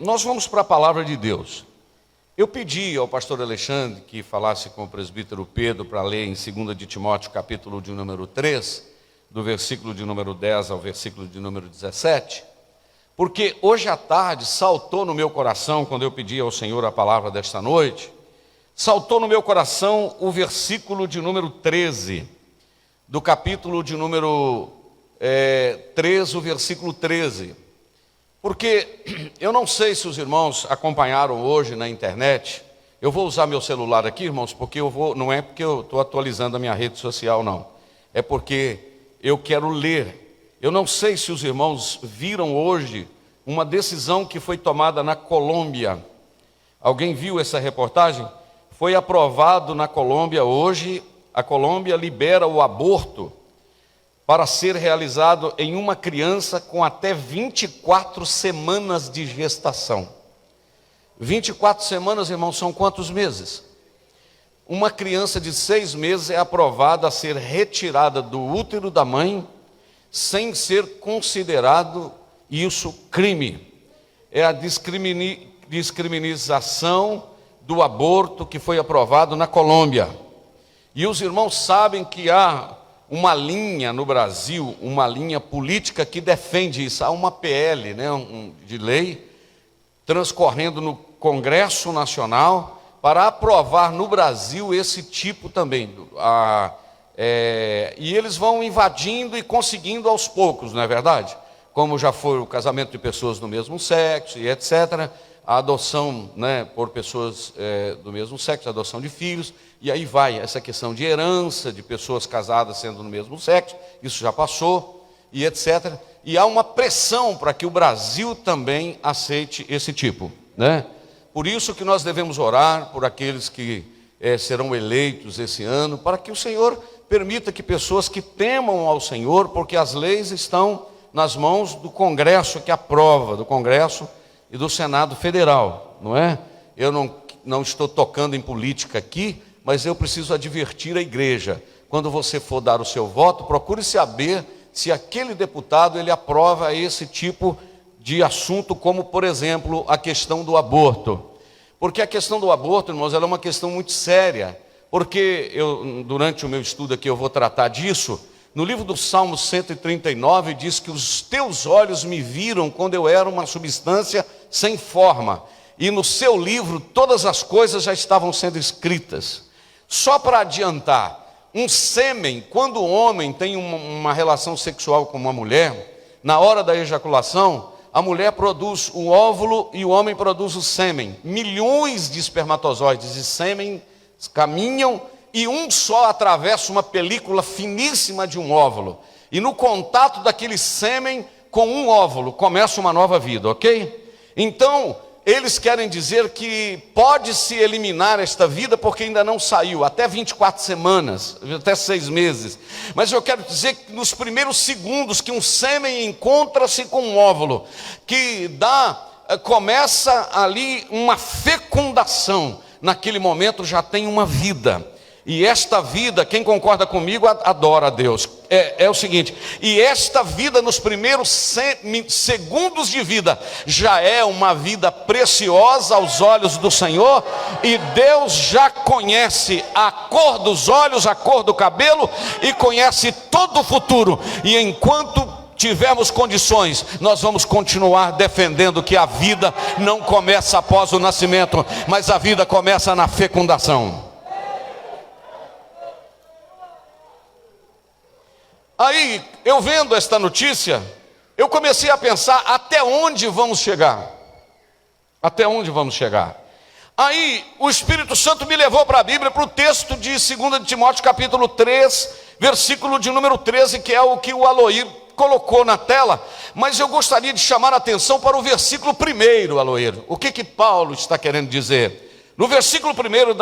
Nós vamos para a palavra de Deus. Eu pedi ao pastor Alexandre que falasse com o presbítero Pedro para ler em 2 de Timóteo, capítulo de número 3, do versículo de número 10 ao versículo de número 17, porque hoje à tarde saltou no meu coração, quando eu pedi ao Senhor a palavra desta noite, saltou no meu coração o versículo de número 13, do capítulo de número 3, o versículo 13. Porque eu não sei se os irmãos acompanharam hoje na internet. Eu vou usar meu celular aqui, irmãos, porque não é porque eu estou atualizando a minha rede social, não. É porque eu quero ler. Eu não sei se os irmãos viram hoje uma decisão que foi tomada na Colômbia. Alguém viu essa reportagem? Foi aprovado na Colômbia hoje. A Colômbia libera o aborto para ser realizado em uma criança com até 24 semanas de gestação. 24 semanas, irmãos, são quantos meses? Uma criança de 6 meses é aprovada a ser retirada do útero da mãe, sem ser considerado isso crime. É a descriminalização do aborto que foi aprovado na Colômbia. E os irmãos sabem que há uma linha no Brasil, uma linha política que defende isso. Há uma PL, de lei, transcorrendo no Congresso Nacional para aprovar no Brasil esse tipo também. E eles vão invadindo e conseguindo aos poucos, não é verdade? Como já foi o casamento de pessoas do mesmo sexo e etc., a adoção por pessoas do mesmo sexo, a adoção de filhos, e aí vai essa questão de herança, de pessoas casadas sendo no mesmo sexo, isso já passou, e etc. E há uma pressão para que o Brasil também aceite esse tipo. Por isso que nós devemos orar por aqueles que serão eleitos esse ano, para que o Senhor permita que pessoas que temam ao Senhor, porque as leis estão nas mãos do Congresso que aprova, do Congresso e do Senado Federal, não é? Eu não estou tocando em política aqui, mas eu preciso advertir a igreja. Quando você for dar o seu voto, procure saber se aquele deputado ele aprova esse tipo de assunto, como, por exemplo, a questão do aborto. Porque a questão do aborto, irmãos, ela é uma questão muito séria. Porque durante o meu estudo aqui eu vou tratar disso. No livro do Salmo 139 diz que os teus olhos me viram quando eu era uma substância sem forma. E no seu livro todas as coisas já estavam sendo escritas. Só para adiantar, um sêmen, quando o homem tem uma relação sexual com uma mulher, na hora da ejaculação, a mulher produz o óvulo e o homem produz o sêmen. Milhões de espermatozoides e sêmen caminham e um só atravessa uma película finíssima de um óvulo. E no contato daquele sêmen com um óvulo começa uma nova vida, ok? Então, eles querem dizer que pode-se eliminar esta vida porque ainda não saiu, até 24 semanas, até 6 meses. Mas eu quero dizer que nos primeiros segundos que um sêmen encontra-se com um óvulo, que começa ali uma fecundação, naquele momento já tem uma vida. E esta vida, quem concorda comigo, adora a Deus. É o seguinte, e esta vida nos primeiros segundos de vida, já é uma vida preciosa aos olhos do Senhor, e Deus já conhece a cor dos olhos, a cor do cabelo, e conhece todo o futuro, e enquanto tivermos condições, nós vamos continuar defendendo que a vida não começa após o nascimento, mas a vida começa na fecundação. Aí, eu vendo esta notícia, eu comecei a pensar até onde vamos chegar. Até onde vamos chegar? Aí, o Espírito Santo me levou para a Bíblia, para o texto de 2 de Timóteo, capítulo 3, versículo de número 13, que é o que o Aloir colocou na tela. Mas eu gostaria de chamar a atenção para o versículo 1, Aloir. O que Paulo está querendo dizer? No versículo 1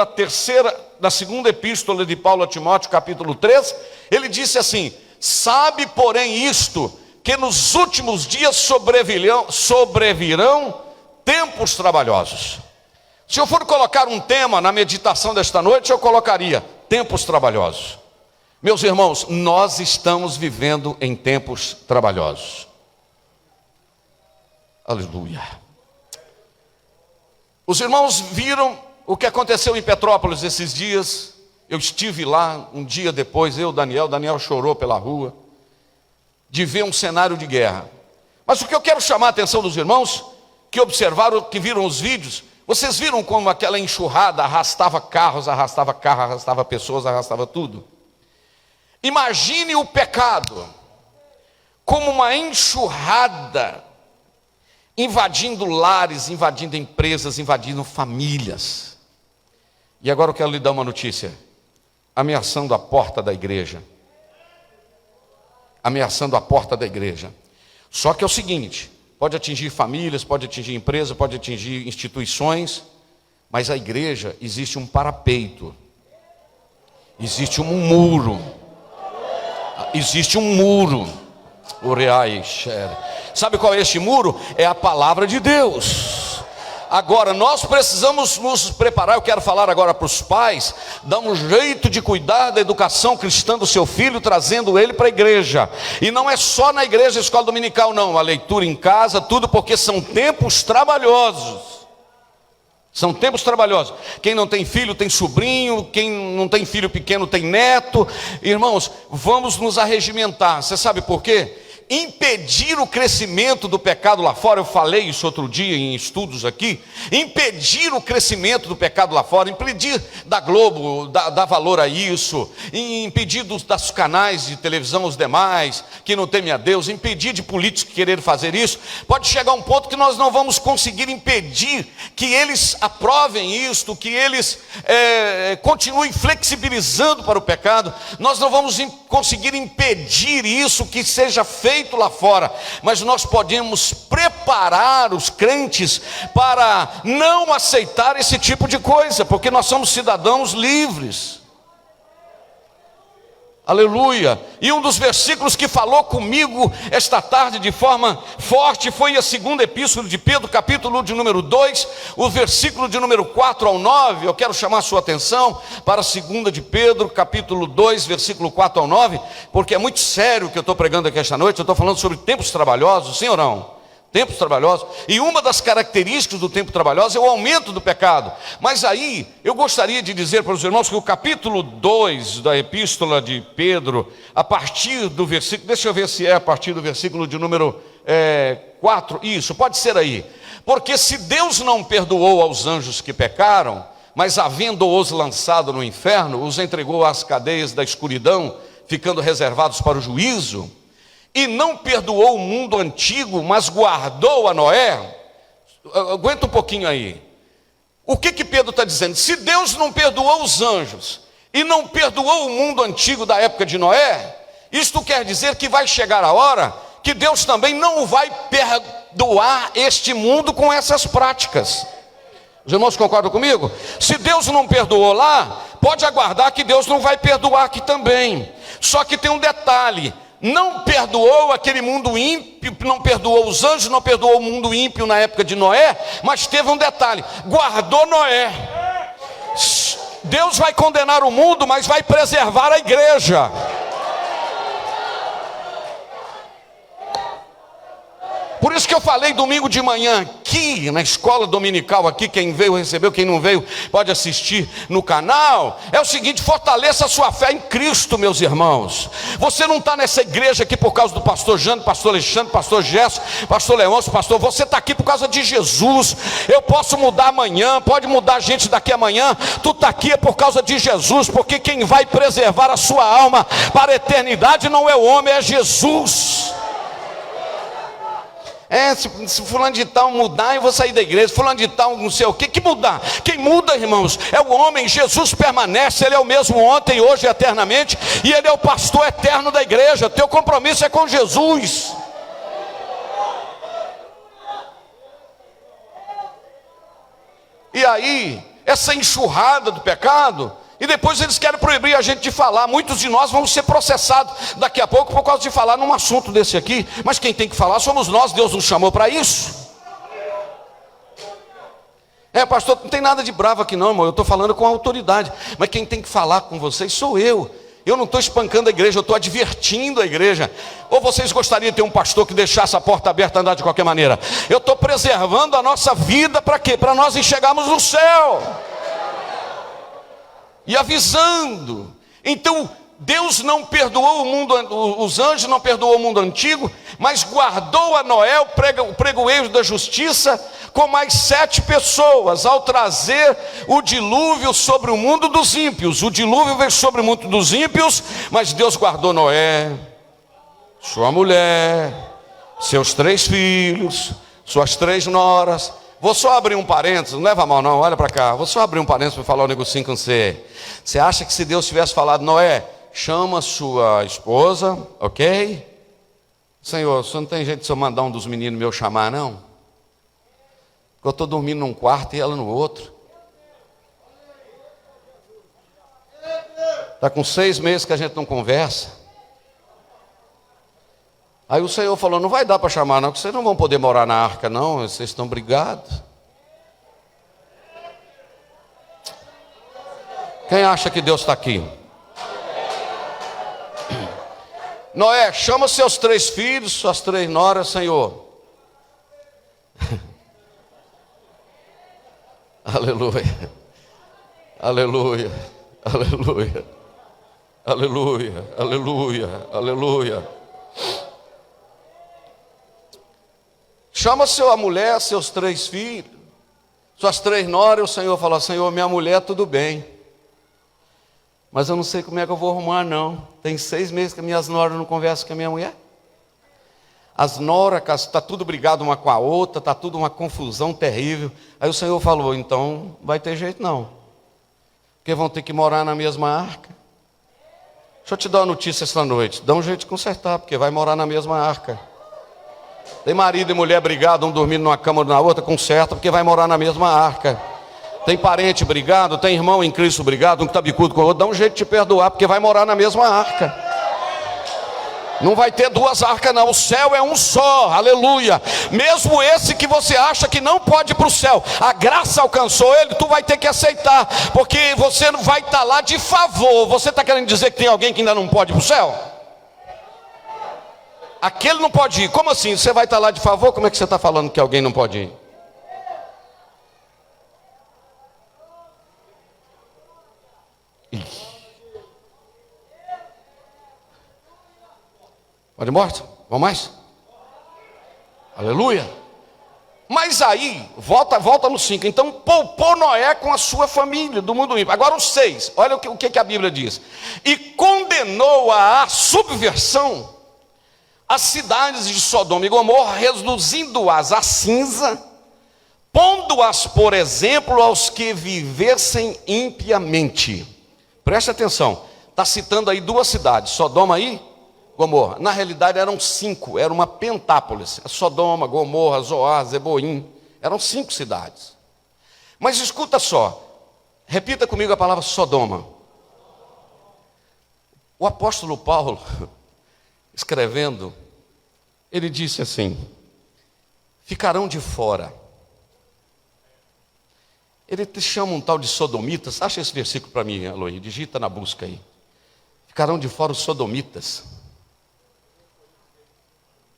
da segunda epístola de Paulo a Timóteo, capítulo 3, ele disse assim: sabe, porém, isto, que nos últimos dias sobrevirão tempos trabalhosos. Se eu for colocar um tema na meditação desta noite, eu colocaria tempos trabalhosos. Meus irmãos, nós estamos vivendo em tempos trabalhosos. Aleluia. Os irmãos viram o que aconteceu em Petrópolis esses dias. Eu estive lá um dia depois, Daniel chorou pela rua, de ver um cenário de guerra. Mas o que eu quero chamar a atenção dos irmãos, que observaram, que viram os vídeos, vocês viram como aquela enxurrada arrastava carros, arrastava pessoas, arrastava tudo? Imagine o pecado como uma enxurrada, invadindo lares, invadindo empresas, invadindo famílias. E agora eu quero lhe dar uma notícia, ameaçando a porta da igreja. Ameaçando a porta da igreja. Só que é o seguinte, pode atingir famílias, pode atingir empresas, pode atingir instituições, mas a igreja existe um parapeito, existe um muro, Sabe qual é este muro? É a palavra de Deus. Agora, nós precisamos nos preparar. Eu quero falar agora para os pais, dar um jeito de cuidar da educação cristã do seu filho, trazendo ele para a igreja. E não é só na igreja, escola dominical não, a leitura em casa, tudo, porque são tempos trabalhosos. São tempos trabalhosos. Quem não tem filho tem sobrinho, quem não tem filho pequeno tem neto. Irmãos, vamos nos arregimentar. Você sabe por quê? Impedir o crescimento do pecado lá fora, eu falei isso outro dia em estudos aqui, impedir o crescimento do pecado lá fora, impedir da Globo dar valor a isso, impedir dos canais de televisão os demais, que não temem a Deus, impedir de políticos querer fazer isso, pode chegar a um ponto que nós não vamos conseguir impedir que eles aprovem isto, que eles continuem flexibilizando para o pecado, nós não vamos conseguir impedir isso que seja feito lá fora, mas nós podemos preparar os crentes para não aceitar esse tipo de coisa, porque nós somos cidadãos livres. Aleluia. E um dos versículos que falou comigo esta tarde de forma forte foi a segunda epístola de Pedro, capítulo de número 2, o versículo de número 4 ao 9. Eu quero chamar a sua atenção para a segunda de Pedro, capítulo 2, versículo 4 ao 9, porque é muito sério o que eu estou pregando aqui esta noite. Eu estou falando sobre tempos trabalhosos, sim ou não? Tempos trabalhosos, e uma das características do tempo trabalhoso é o aumento do pecado. Mas aí, eu gostaria de dizer para os irmãos que o capítulo 2 da epístola de Pedro, a partir do versículo, deixa eu ver se é a partir do versículo de número 4, isso, pode ser aí. Porque se Deus não perdoou aos anjos que pecaram, mas havendo-os lançado no inferno, os entregou às cadeias da escuridão, ficando reservados para o juízo, e não perdoou o mundo antigo, mas guardou a Noé. Aguenta um pouquinho aí. O que Pedro está dizendo? Se Deus não perdoou os anjos e não perdoou o mundo antigo da época de Noé, isto quer dizer que vai chegar a hora que Deus também não vai perdoar este mundo com essas práticas. Os irmãos concordam comigo? Se Deus não perdoou lá, pode aguardar que Deus não vai perdoar aqui também. Só que tem um detalhe: não perdoou aquele mundo ímpio, não perdoou os anjos, não perdoou o mundo ímpio na época de Noé, mas teve um detalhe: guardou Noé. Deus vai condenar o mundo, mas vai preservar a igreja. Por isso que eu falei domingo de manhã aqui na escola dominical aqui, quem veio recebeu, quem não veio pode assistir no canal. É o seguinte: fortaleça a sua fé em Cristo, meus irmãos. Você não está nessa igreja aqui por causa do pastor Jânio, pastor Alexandre, pastor Gerson, pastor Leôncio, pastor, você está aqui por causa de Jesus. Eu posso mudar amanhã, pode mudar a gente daqui amanhã, tu está aqui é por causa de Jesus, porque quem vai preservar a sua alma para a eternidade não é o homem, é Jesus. Se fulano de tal mudar, eu vou sair da igreja. Fulano de tal não sei o que mudar. Quem muda, irmãos, é o homem. Jesus permanece, Ele é o mesmo ontem, hoje e eternamente, e Ele é o pastor eterno da igreja. Teu compromisso é com Jesus. E aí, essa enxurrada do pecado, e depois eles querem proibir a gente de falar. Muitos de nós vamos ser processados daqui a pouco por causa de falar num assunto desse aqui. Mas quem tem que falar somos nós, Deus nos chamou para isso. Pastor, não tem nada de bravo aqui não, irmão, eu estou falando com autoridade. Mas quem tem que falar com vocês sou eu. Eu não estou espancando a igreja, eu estou advertindo a igreja. Ou vocês gostariam de ter um pastor que deixasse a porta aberta e andar de qualquer maneira? Eu estou preservando a nossa vida para quê? Para nós enxergarmos no céu. E avisando. Então, Deus não perdoou o mundo, os anjos não perdoou o mundo antigo, mas guardou a Noé, o pregoeiro da justiça, com mais 7 pessoas, ao trazer o dilúvio sobre o mundo dos ímpios. O dilúvio veio sobre o mundo dos ímpios, mas Deus guardou Noé, sua mulher, seus 3 filhos, suas 3 noras. Vou só abrir um parênteses, não leva mal não, olha para cá. Vou só abrir um parênteses para falar um negocinho com você. Você acha que se Deus tivesse falado, Noé, chama sua esposa, ok? Senhor, você não tem jeito de eu mandar um dos meninos meus chamar, não? Porque eu estou dormindo num quarto e ela no outro. Está com 6 meses que a gente não conversa. Aí o Senhor falou, não vai dar para chamar não, porque vocês não vão poder morar na arca não, vocês estão brigados. Quem acha que Deus está aqui? Noé, chama seus 3 filhos, suas 3 noras, Senhor. Aleluia, aleluia, aleluia, aleluia, aleluia, aleluia. Chama sua mulher, seus 3 filhos, suas 3 noras. O Senhor falou, Senhor, minha mulher tudo bem, mas eu não sei como é que eu vou arrumar não. Tem 6 meses que minhas noras não conversam com a minha mulher. As noras, está tudo brigado uma com a outra, está tudo uma confusão terrível. Aí o Senhor falou, então vai ter jeito não, porque vão ter que morar na mesma arca. Deixa eu te dar uma notícia esta noite, dá um jeito de consertar, porque vai morar na mesma arca. Tem marido e mulher brigado, um dormindo numa cama na outra, conserta, porque vai morar na mesma arca. Tem parente brigado, tem irmão em Cristo brigado, um que está bicudo com o outro, dá um jeito de te perdoar, porque vai morar na mesma arca. Não vai ter 2 arcas não, o céu é um só, aleluia. Mesmo esse que você acha que não pode ir para o céu, a graça alcançou ele, tu vai ter que aceitar, porque você não vai estar lá de favor. Você está querendo dizer que tem alguém que ainda não pode ir para o céu? Aquele não pode ir, como assim? Você vai estar lá de favor? Como é que você está falando que alguém não pode ir? Pode ir morto? Vamos mais? Aleluia. Mas aí, volta no 5. Então poupou Noé com a sua família do mundo ímpio. Agora o 6, olha o que a Bíblia diz. E condenou à subversão as cidades de Sodoma e Gomorra, reduzindo-as a cinza, pondo-as por exemplo aos que vivessem impiamente. Preste atenção, está citando aí 2 cidades, Sodoma e Gomorra. Na realidade eram 5, era uma pentápolis. Sodoma, Gomorra, Zoar, Zeboim. Eram 5 cidades. Mas escuta só, repita comigo a palavra Sodoma. O apóstolo Paulo, escrevendo, ele disse assim, ficarão de fora. Ele te chama um tal de sodomitas. Acha esse versículo para mim, Aloy, digita na busca aí. Ficarão de fora os sodomitas.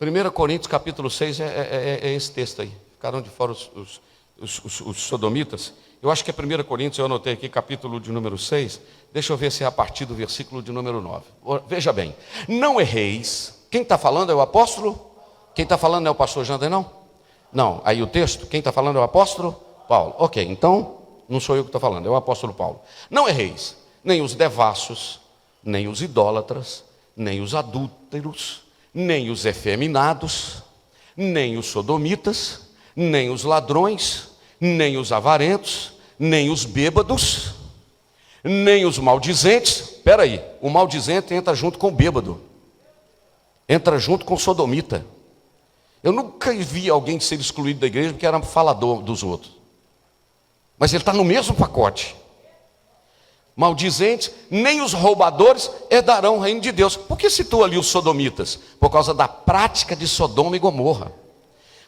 1 Coríntios capítulo 6 é esse texto aí. Ficaram de fora os sodomitas. Eu acho que é 1 Coríntios, eu anotei aqui, capítulo de número 6. Deixa eu ver se é a partir do versículo de número 9. Veja bem, não erreis. Quem está falando é o apóstolo? Quem está falando é o pastor Jander, não? Não, aí o texto, quem está falando é o apóstolo Paulo. Ok, então, não sou eu que estou falando, é o apóstolo Paulo. Não erreis, nem os devassos, nem os idólatras, nem os adúlteros, nem os efeminados, nem os sodomitas, nem os ladrões, nem os avarentos, nem os bêbados, nem os maldizentes. Espera aí, o maldizente entra junto com o bêbado, entra junto com o sodomita. Eu nunca vi alguém ser excluído da igreja porque era falador dos outros, mas ele está no mesmo pacote. Maldizentes, nem os roubadores herdarão o reino de Deus. Por que citou ali os sodomitas? Por causa da prática de Sodoma e Gomorra.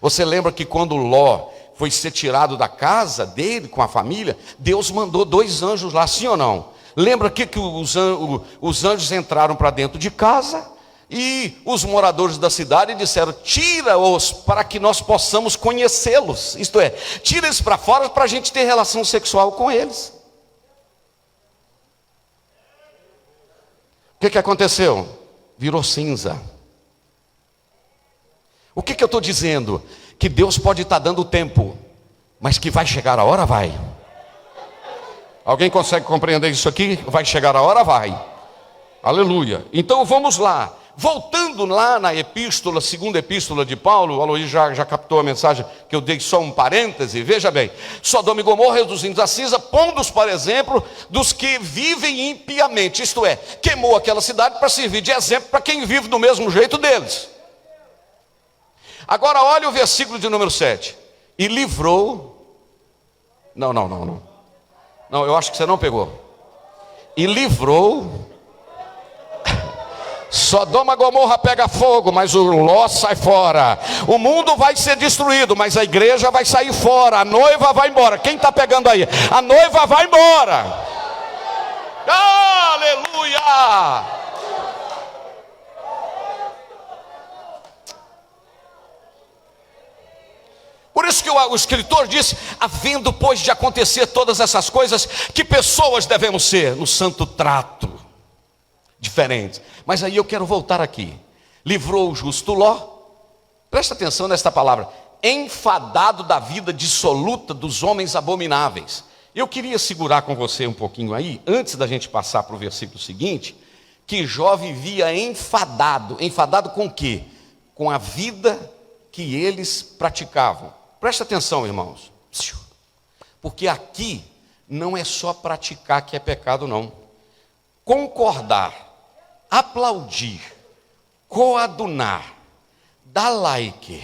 Você lembra que quando Ló foi ser tirado da casa dele com a família, Deus mandou 2 anjos lá, sim ou não? Lembra que os anjos entraram para dentro de casa e os moradores da cidade disseram: tira-os para que nós possamos conhecê-los. Isto é, tira eles para fora para a gente ter relação sexual com eles. O que aconteceu? Virou cinza. O que eu estou dizendo? Que Deus pode estar dando tempo, mas que vai chegar a hora, vai. Alguém consegue compreender isso aqui? Vai chegar a hora, vai. Aleluia. Então vamos lá. Voltando lá na epístola, segunda epístola de Paulo, o Aloysio já captou a mensagem que eu dei só um parêntese. Veja bem, Sodoma e Gomorra reduzindo a cinza, pondo-os para exemplo dos que vivem impiamente. Isto é, queimou aquela cidade para servir de exemplo para quem vive do mesmo jeito deles. Agora olha o versículo de número 7. E livrou... Não, eu acho que você não pegou. E livrou... Sodoma e Gomorra pega fogo, mas o Ló sai fora. O mundo vai ser destruído, mas a igreja vai sair fora. A noiva vai embora. Quem está pegando aí? A noiva vai embora. Aleluia! Por isso que o escritor disse: havendo pois de acontecer todas essas coisas, que pessoas devemos ser? No santo trato. Diferentes. Mas aí eu quero voltar aqui. Livrou o justo Ló. Presta atenção nesta palavra: enfadado da vida dissoluta dos homens abomináveis. Eu queria segurar com você um pouquinho aí, antes da gente passar para o versículo seguinte, que Jó vivia enfadado. Enfadado com o quê? Com a vida que eles praticavam. Presta atenção, irmãos. Porque aqui não é só praticar que é pecado, não. Concordar, aplaudir, coadunar, dar like.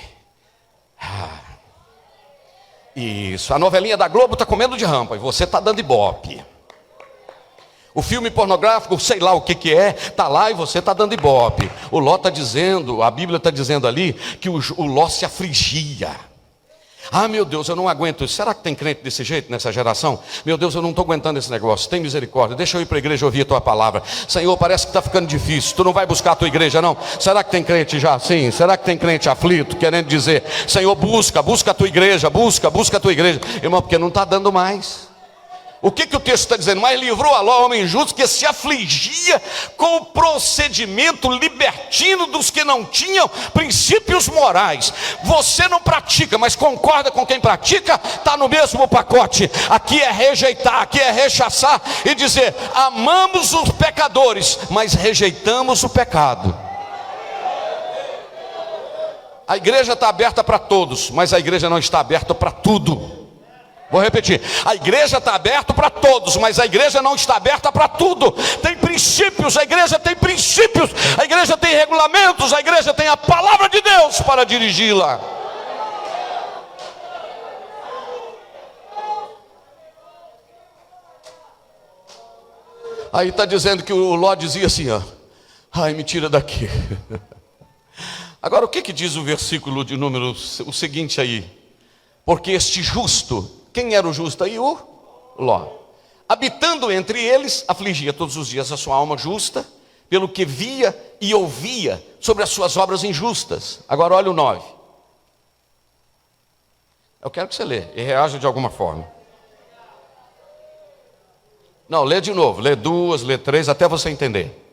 Isso, a novelinha da Globo está comendo de rampa e você está dando ibope. O filme pornográfico, sei lá o que é, está lá e você está dando ibope. O Ló está dizendo, a Bíblia está dizendo ali, que o Ló se afligia. Ah, meu Deus, eu não aguento isso. Será que tem crente desse jeito nessa geração? Meu Deus, eu não estou aguentando esse negócio. Tem misericórdia, deixa eu ir para a igreja ouvir a tua palavra. Senhor, parece que está ficando difícil. Tu não vai buscar a tua igreja, não? Será que tem crente já assim? Será que tem crente aflito, querendo dizer: Senhor, busca a tua igreja, busca a tua igreja. Irmão, porque não está dando mais. O que o texto está dizendo? Mas livrou a Ló, homem justo, que se afligia com o procedimento libertino dos que não tinham princípios morais. Você não pratica, mas concorda com quem pratica, está no mesmo pacote. Aqui é rejeitar, aqui é rechaçar e dizer: amamos os pecadores, mas rejeitamos o pecado. A igreja está aberta para todos, mas a igreja não está aberta para tudo. Vou repetir: a igreja está aberta para todos, mas a igreja não está aberta para tudo. Tem princípios, a igreja tem princípios, a igreja tem regulamentos, a igreja tem a palavra de Deus para dirigi-la. Aí está dizendo que o Ló dizia assim, ó: ai, me tira daqui. Agora o que diz o versículo de número, o seguinte aí: porque este justo, quem era o justo aí? O Ló. Habitando entre eles, afligia todos os dias a sua alma justa, pelo que via e ouvia sobre as suas obras injustas. Agora olha o 9. Eu quero que você lê e reaja de alguma forma. Não, lê de novo, lê 2, lê 3, até você entender.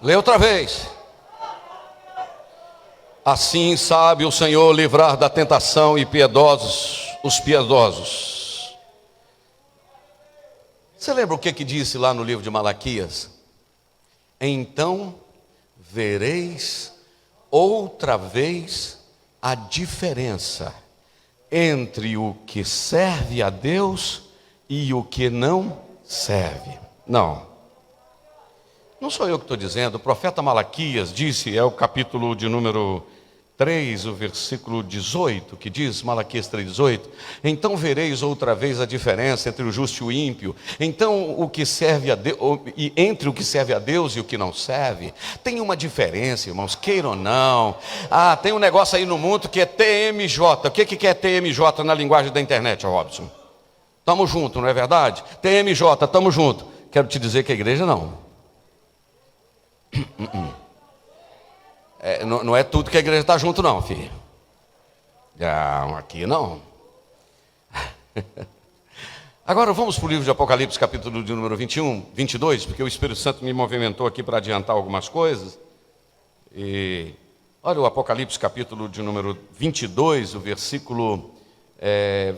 Lê outra vez. Assim sabe o Senhor livrar da tentação e piedosos os piedosos. Você lembra o que disse lá no livro de Malaquias? Então vereis outra vez a diferença entre o que serve a Deus e o que não serve. Não sou eu que estou dizendo, o profeta Malaquias disse, é o capítulo de número 3, o versículo 18, que diz, Malaquias 3,18: então vereis outra vez a diferença entre o justo e o ímpio, então o que serve a Deus, e entre o que serve a Deus e o que não serve. Tem uma diferença, irmãos, queiram ou não. Tem um negócio aí no mundo que é TMJ. O que é TMJ na linguagem da internet, Robson? Tamo junto, não é verdade? TMJ, tamo junto. Quero te dizer que a igreja não. Não é tudo que a igreja está junto não, filho. Aqui não. Agora vamos para o livro de Apocalipse, capítulo de número 21, 22, porque o Espírito Santo me movimentou aqui para adiantar algumas coisas. E olha o Apocalipse, capítulo de número 22, o versículo,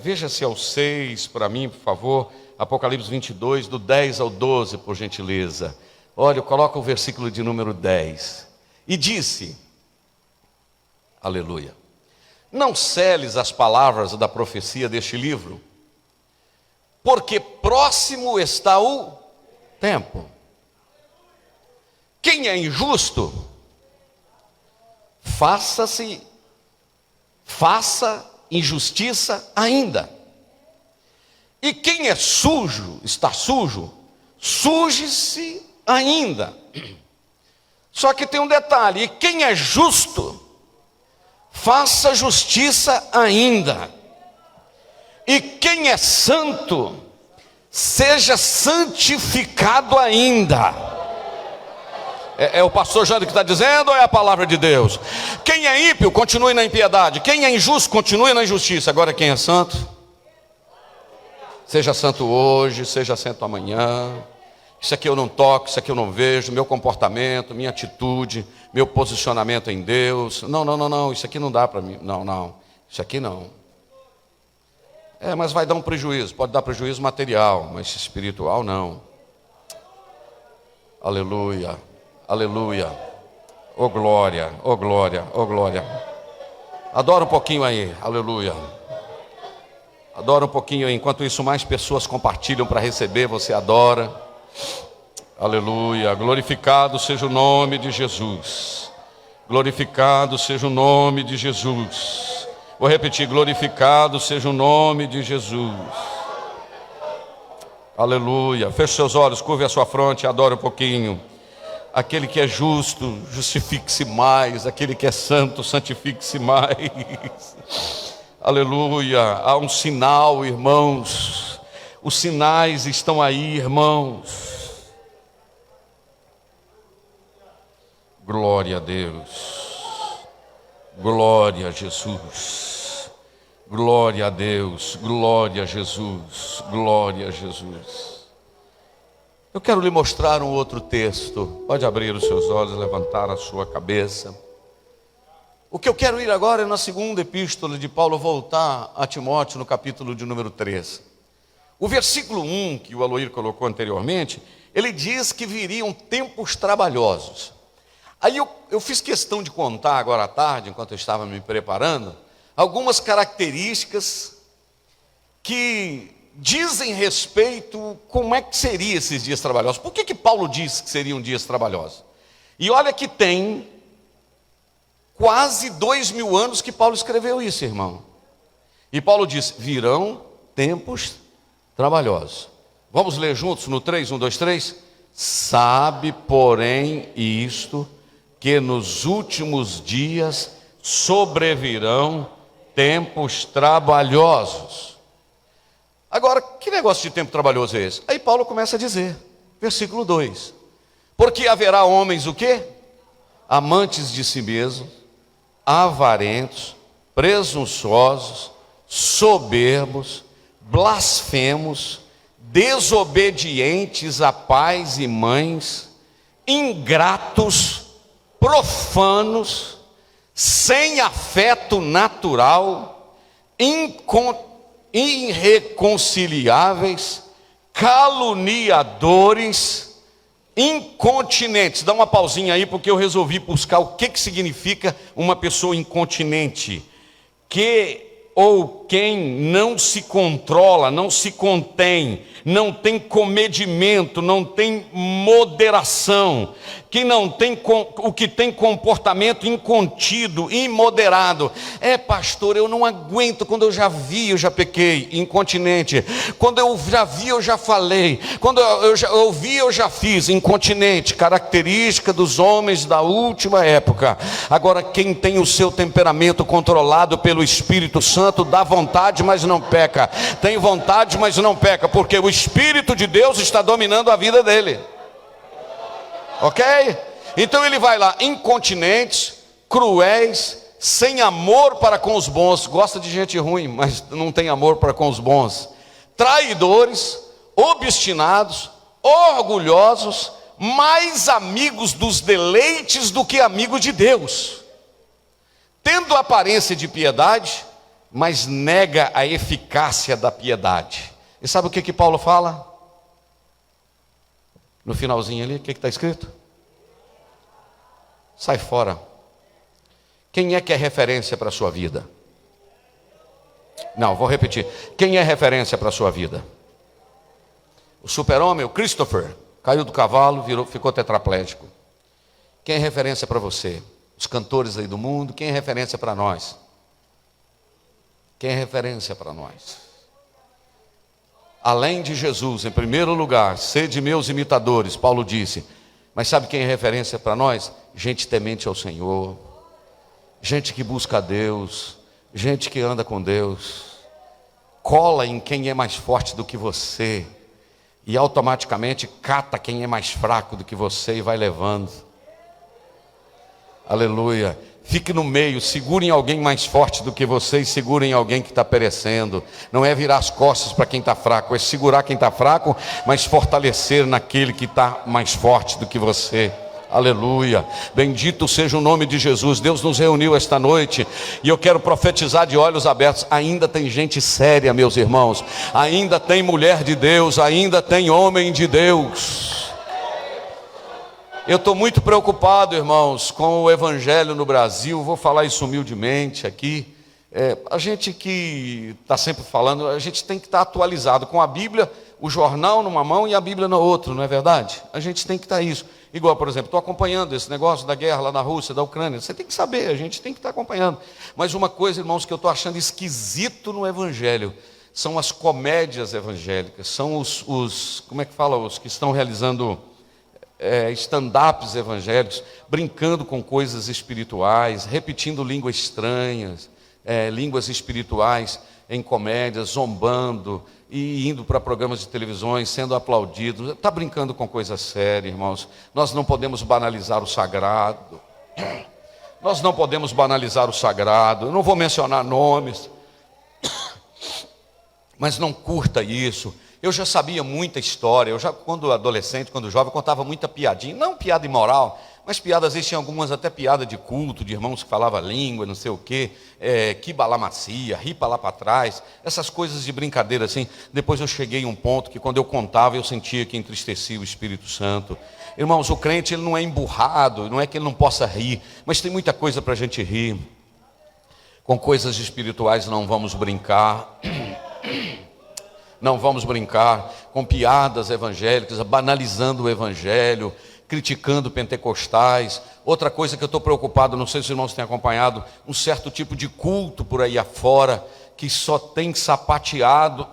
veja se é o 6 para mim, por favor. Apocalipse 22, do 10 ao 12, por gentileza. Olha, coloca o versículo de número 10. E disse, aleluia, não seles as palavras da profecia deste livro, porque próximo está o tempo. Quem é injusto, faça injustiça ainda. E quem é sujo, está sujo, suje-se ainda. Só que tem um detalhe: e quem é justo, faça justiça ainda. E quem é santo, seja santificado ainda. É o pastor Jânio que está dizendo, ou é a palavra de Deus? Quem é ímpio, continue na impiedade. Quem é injusto, continue na injustiça. Agora quem é santo, seja santo hoje, seja santo amanhã. Isso aqui eu não toco, isso aqui eu não vejo, meu comportamento, minha atitude, meu posicionamento em Deus. Não, isso aqui não dá para mim. Não, isso aqui não. Mas vai dar um prejuízo, pode dar prejuízo material, mas espiritual não. Aleluia, aleluia. Oh glória, oh glória, oh glória. Adora um pouquinho aí, aleluia. Adora um pouquinho aí, enquanto isso mais pessoas compartilham para receber, você adora. Aleluia, glorificado seja o nome de Jesus. Glorificado seja o nome de Jesus. Vou repetir, glorificado seja o nome de Jesus. Aleluia, feche seus olhos, curve a sua fronte e adore um pouquinho. Aquele que é justo, justifique-se mais. Aquele que é santo, santifique-se mais. Aleluia, há um sinal, irmãos. Os sinais estão aí, irmãos. Glória a Deus. Glória a Jesus. Glória a Deus. Glória a Jesus. Glória a Jesus. Eu quero lhe mostrar um outro texto. Pode abrir os seus olhos, levantar a sua cabeça. O que eu quero ir agora é na segunda epístola de Paulo, voltar a Timóteo, no capítulo de número 3. O versículo 1, que o Aloir colocou anteriormente, ele diz que viriam tempos trabalhosos. Aí eu fiz questão de contar agora à tarde, enquanto eu estava me preparando, algumas características que dizem respeito como é que seriam esses dias trabalhosos. Por que Paulo diz que seriam dias trabalhosos? E olha que tem quase 2000 anos que Paulo escreveu isso, irmão. E Paulo diz, virão tempos trabalhosos. Vamos ler juntos no 3, 1, 2, 3? Sabe, porém, isto, que nos últimos dias sobrevirão tempos trabalhosos. Agora, que negócio de tempo trabalhoso é esse? Aí Paulo começa a dizer, versículo 2: porque haverá homens o quê? Amantes de si mesmos, avarentos, presunçosos, soberbos, blasfemos, desobedientes a pais e mães, ingratos, profanos, sem afeto natural, irreconciliáveis, caluniadores, incontinentes. Dá uma pausinha aí, porque eu resolvi buscar o que significa uma pessoa incontinente. Que ou quem não se controla, não se contém, não tem comedimento, não tem moderação, o que tem comportamento incontido, imoderado. Pastor, eu não aguento. Quando eu já vi, eu já pequei, incontinente. Quando eu já vi, eu já falei. Quando eu já ouvi, eu já fiz, incontinente. Característica dos homens da última época. Agora, quem tem o seu temperamento controlado pelo Espírito Santo, dá vontade, mas não peca. Tem vontade, mas não peca, porque o Espírito de Deus está dominando a vida dele. Ok? Então ele vai lá, incontinentes, cruéis, sem amor para com os bons. Gosta de gente ruim, mas não tem amor para com os bons. Traidores, obstinados, orgulhosos, mais amigos dos deleites do que amigos de Deus, tendo aparência de piedade, mas nega a eficácia da piedade. E sabe o que Paulo fala? No finalzinho ali, o que está escrito? Sai fora. Quem é que é referência para a sua vida? Não, vou repetir. Quem é referência para a sua vida? O super-homem, o Christopher, caiu do cavalo, ficou tetraplégico. Quem é referência para você? Os cantores aí do mundo. Quem é referência para nós? Quem é referência para nós? Além de Jesus, em primeiro lugar, sede meus imitadores, Paulo disse. Mas sabe quem é referência para nós? Gente temente ao Senhor, gente que busca a Deus, gente que anda com Deus. Cola em quem é mais forte do que você e automaticamente cata quem é mais fraco do que você e vai levando. Aleluia. Fique no meio, segure em alguém mais forte do que você e segure em alguém que está perecendo. Não é virar as costas para quem está fraco, é segurar quem está fraco, mas fortalecer naquele que está mais forte do que você. Aleluia, bendito seja o nome de Jesus. Deus nos reuniu esta noite e eu quero profetizar de olhos abertos. Ainda tem gente séria, meus irmãos, ainda tem mulher de Deus, ainda tem homem de Deus. Eu estou muito preocupado, irmãos, com o evangelho no Brasil. Vou falar isso humildemente aqui. A gente que está sempre falando, a gente tem que estar atualizado com a Bíblia, o jornal numa mão e a Bíblia na outra, não é verdade? A gente tem que estar isso. Igual, por exemplo, estou acompanhando esse negócio da guerra lá na Rússia, da Ucrânia. Você tem que saber, a gente tem que estar acompanhando. Mas uma coisa, irmãos, que eu estou achando esquisito no evangelho, são as comédias evangélicas, são como é que fala, os que estão realizando stand-ups evangélicos, brincando com coisas espirituais, repetindo línguas estranhas, línguas espirituais em comédias, zombando e indo para programas de televisões, sendo aplaudidos. Está brincando com coisa séria, irmãos. Nós não podemos banalizar o sagrado. Nós não podemos banalizar o sagrado. Eu não vou mencionar nomes, mas não curta isso. Eu já sabia muita história. Eu já, quando adolescente, quando jovem, contava muita piadinha. Não piada imoral, mas piadas, existiam algumas até piada de culto, de irmãos que falavam língua, não sei o quê, que balamacia, ripa lá para trás, essas coisas de brincadeira assim. Depois eu cheguei a um ponto que quando eu contava, eu sentia que entristecia o Espírito Santo. Irmãos, o crente ele não é emburrado, não é que ele não possa rir, mas tem muita coisa para a gente rir. Com coisas espirituais não vamos brincar. Não vamos brincar com piadas evangélicas, banalizando o evangelho, criticando pentecostais. Outra coisa que eu estou preocupado, não sei se os irmãos têm acompanhado, um certo tipo de culto por aí afora, que só tem sapateado,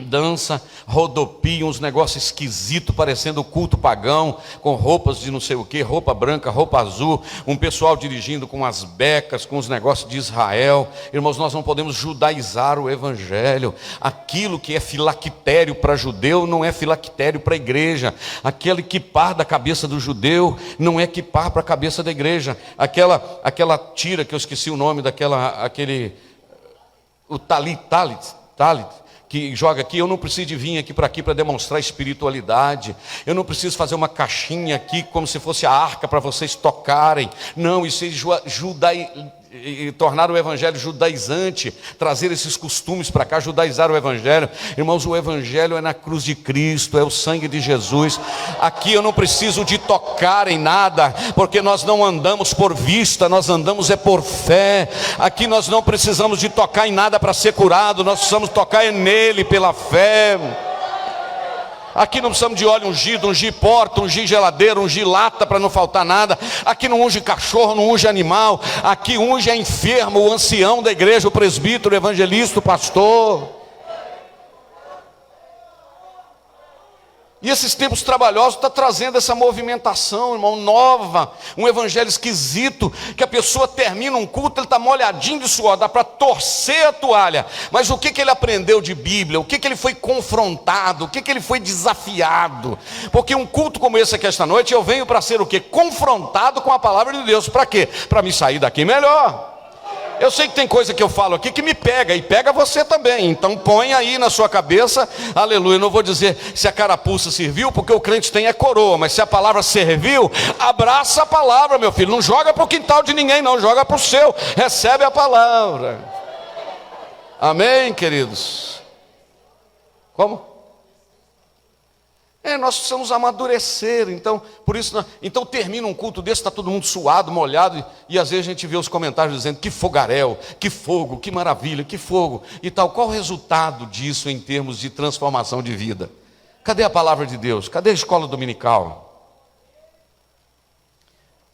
dança, rodopia, uns negócios esquisitos, parecendo culto pagão, com roupas de não sei o que, roupa branca, roupa azul, um pessoal dirigindo com as becas, com os negócios de Israel. Irmãos, nós não podemos judaizar o evangelho. Aquilo que é filactério para judeu, não é filactério para a igreja. Aquele quipar da cabeça do judeu, não é quipar para a cabeça da igreja. Aquela tira, que eu esqueci o nome o talit, que joga aqui. Eu não preciso de vir aqui para demonstrar espiritualidade. Eu não preciso fazer uma caixinha aqui como se fosse a arca para vocês tocarem. Não, isso é e tornar o evangelho judaizante, trazer esses costumes para cá, judaizar o evangelho. Irmãos, o evangelho é na cruz de Cristo, é o sangue de Jesus. Aqui eu não preciso de tocar em nada, porque nós não andamos por vista, nós andamos por fé. Aqui nós não precisamos de tocar em nada para ser curado, nós precisamos tocar nele pela fé. Aqui não precisamos de óleo ungido, ungir porta, ungir geladeira, ungir lata para não faltar nada. Aqui não unge cachorro, não unge animal. Aqui unge enfermo, o ancião da igreja, o presbítero, o evangelista, o pastor. E esses tempos trabalhosos estão trazendo essa movimentação, irmão, nova. Um evangelho esquisito, que a pessoa termina um culto, ele está molhadinho de suor, dá para torcer a toalha. Mas o que ele aprendeu de Bíblia? O que ele foi confrontado? O que ele foi desafiado? Porque um culto como esse aqui esta noite, eu venho para ser o quê? Confrontado com a palavra de Deus. Para quê? Para me sair daqui melhor. Eu sei que tem coisa que eu falo aqui que me pega, e pega você também. Então põe aí na sua cabeça, aleluia. Eu não vou dizer se a carapuça serviu, porque o crente tem coroa. Mas se a palavra serviu, abraça a palavra, meu filho. Não joga para o quintal de ninguém, não. Joga para o seu. Recebe a palavra. Amém, queridos? Como? Nós precisamos amadurecer. Então, por isso, então termina um culto desse, está todo mundo suado, molhado, e às vezes a gente vê os comentários dizendo que fogaréu, que fogo, que maravilha, que fogo e tal. Qual o resultado disso em termos de transformação de vida? Cadê a palavra de Deus? Cadê a escola dominical?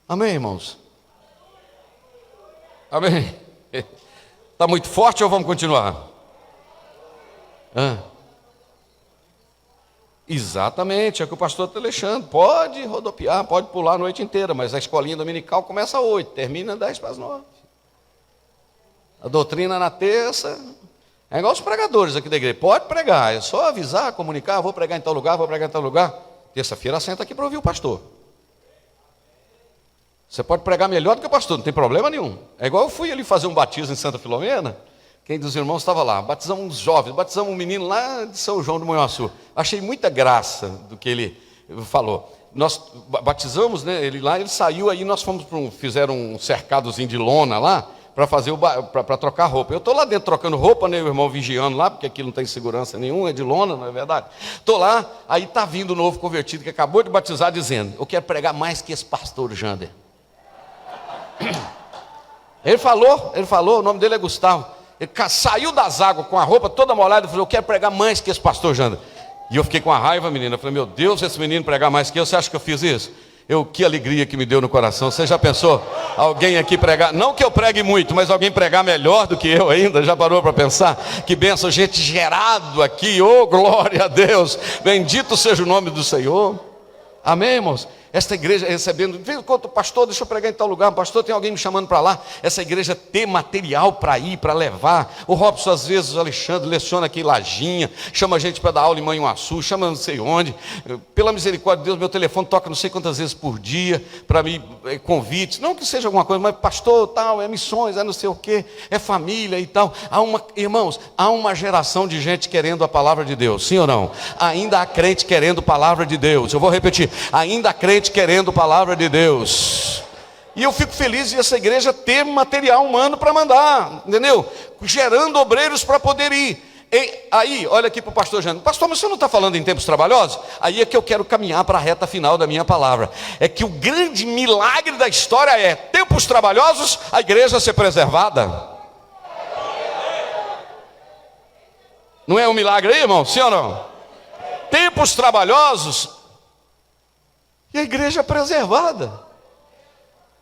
Amém, irmãos? Amém? Está muito forte ou vamos continuar? Exatamente, é o que o pastor está deixando. Pode rodopiar, pode pular a noite inteira, mas a escolinha dominical começa às 8, termina às 10 para as 9. A doutrina na terça, é igual os pregadores aqui da igreja. Pode pregar, é só avisar, comunicar, vou pregar em tal lugar, vou pregar em tal lugar. Terça-feira senta aqui para ouvir o pastor. Você pode pregar melhor do que o pastor, não tem problema nenhum. É igual eu fui ali fazer um batismo em Santa Filomena. Quem dos irmãos estava lá? Batizamos uns jovens, batizamos um menino lá de São João do Manhuaçu. Achei muita graça do que ele falou. Nós batizamos, né, ele lá, ele saiu, aí nós fomos fizeram um cercadozinho de lona lá, para trocar roupa. Eu estou lá dentro trocando roupa, né, o irmão vigiando lá, porque aqui não tem segurança nenhuma, é de lona, não é verdade? Estou lá, aí está vindo o novo convertido que acabou de batizar, dizendo: eu quero pregar mais que esse pastor Jander. Ele falou, o nome dele é Gustavo. Ele saiu das águas com a roupa toda molhada e falou: eu quero pregar mais que esse pastor Jander. E eu fiquei com a raiva, menina. Eu falei: meu Deus, esse menino pregar mais que eu, você acha que eu fiz isso? Que alegria que me deu no coração. Você já pensou alguém aqui pregar? Não que eu pregue muito, mas alguém pregar melhor do que eu ainda. Já parou para pensar? Que bênção, gente gerado aqui. Oh, glória a Deus. Bendito seja o nome do Senhor. Amém, irmãos? Esta igreja recebendo, pastor, deixa eu pregar em tal lugar, pastor, tem alguém me chamando para lá. Essa igreja tem material para ir, para levar. O Robson, às vezes, o Alexandre, leciona aqui em Lajinha, chama a gente para dar aula em Manhuaçu, chama não sei onde. Pela misericórdia de Deus, meu telefone toca não sei quantas vezes por dia, para me convites, não que seja alguma coisa, mas pastor, tal, é missões, é não sei o quê, é família e tal. Irmãos, há uma geração de gente querendo a palavra de Deus, sim ou não? Ainda há crente querendo a palavra de Deus. Eu vou repetir, ainda há crente querendo a palavra de Deus. E eu fico feliz de essa igreja ter material humano para mandar, entendeu? Gerando obreiros para poder ir. E aí, olha aqui para o pastor Jânio: pastor, mas você não está falando em tempos trabalhosos? Aí é que eu quero caminhar para a reta final da minha palavra. É que o grande milagre da história é tempos trabalhosos, a igreja ser preservada. Não é um milagre aí, irmão? Sim ou não? Tempos trabalhosos e a igreja preservada.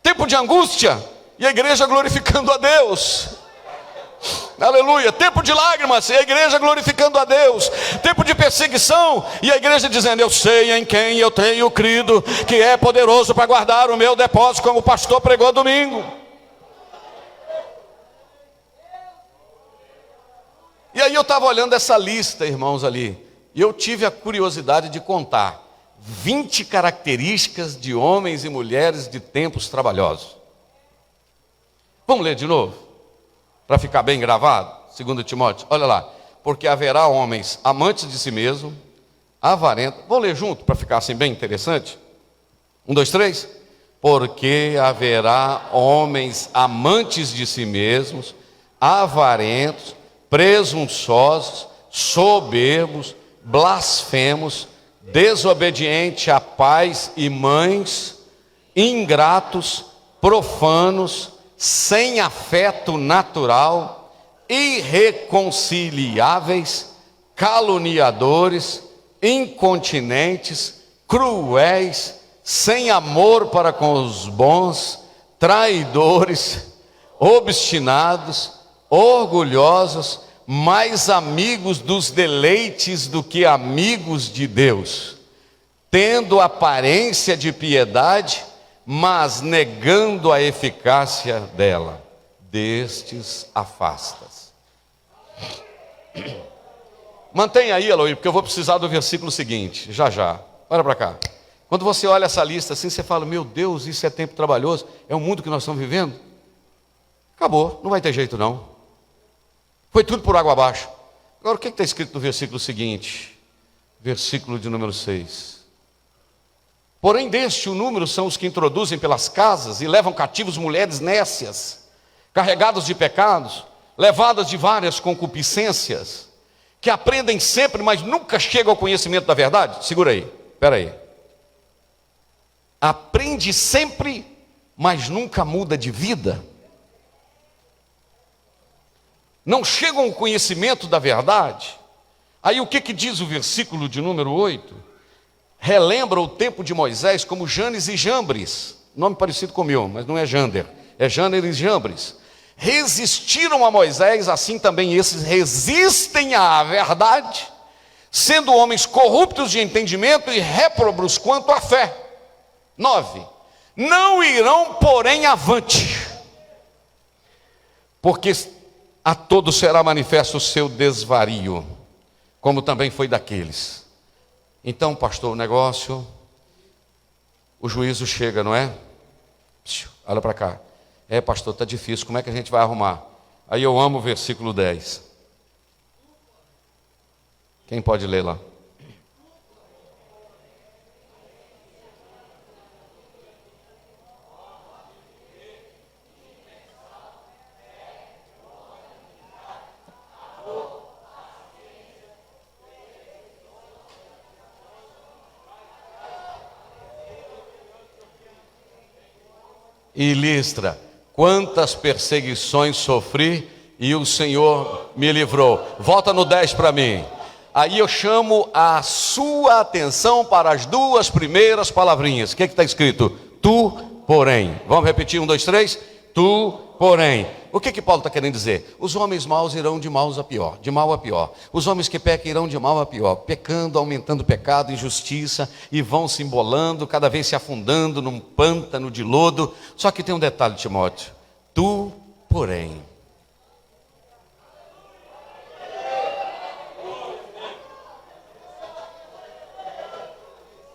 Tempo de angústia e a igreja glorificando a Deus. Aleluia. Tempo de lágrimas e a igreja glorificando a Deus. Tempo de perseguição e a igreja dizendo: eu sei em quem eu tenho crido, que é poderoso para guardar o meu depósito, como o pastor pregou domingo. E aí eu estava olhando essa lista, irmãos, ali, e eu tive a curiosidade de contar 20 características de homens e mulheres de tempos trabalhosos. Vamos ler de novo? Para ficar bem gravado? 2 Timóteo, olha lá. Porque haverá homens amantes de si mesmo, avarentos. Vamos ler junto para ficar assim bem interessante? 1, 2, 3. porque haverá homens amantes de si mesmos, avarentos, presunçosos, soberbos, blasfemos, desobedientes a pais e mães, ingratos, profanos, sem afeto natural, irreconciliáveis, caluniadores, incontinentes, cruéis, sem amor para com os bons, traidores, obstinados, orgulhosos, mais amigos dos deleites do que amigos de Deus, tendo aparência de piedade, mas negando a eficácia dela. Destes afastas. Mantenha aí, Eloy, porque eu vou precisar do versículo seguinte, já. Olha para cá. Quando você olha essa lista assim, você fala, meu Deus, isso é tempo trabalhoso, é o mundo que nós estamos vivendo? Acabou, não vai ter jeito não. Foi tudo por água abaixo. Agora, o que está escrito no versículo seguinte? Versículo de número 6. Porém deste o número são os que introduzem pelas casas e levam cativos mulheres nécias, carregadas de pecados, levadas de várias concupiscências, que aprendem sempre, mas nunca chegam ao conhecimento da verdade. Segura aí, espera aí. Aprende sempre, mas nunca muda de vida. Não chegam ao conhecimento da verdade. Aí o que diz o versículo de número 8? Relembra o tempo de Moisés como Janes e Jambres, nome parecido com o meu, mas não é Jander, é Janer e Jambres. Resistiram a Moisés, assim também esses resistem à verdade, sendo homens corruptos de entendimento e réprobos quanto à fé. 9. Não irão, porém, avante, porque a todos será manifesto o seu desvario, como também foi daqueles. Então, pastor, o negócio, o juízo chega, não é? Olha para cá. É, pastor, está difícil, como é que a gente vai arrumar? Aí eu amo o versículo 10. Quem pode ler lá? E Listra, quantas perseguições sofri e o Senhor me livrou. Volta no 10 para mim. Aí eu chamo a sua atenção para as duas primeiras palavrinhas. O que está escrito? Tu, porém. Vamos repetir, 1, 2, 3. Tu, porém. O que Paulo está querendo dizer? Os homens maus irão de mal a pior, de mal a pior. Os homens que pecam irão de mal a pior, pecando, aumentando o pecado, injustiça, e vão se embolando, cada vez se afundando num pântano de lodo. Só que tem um detalhe, Timóteo. Tu, porém.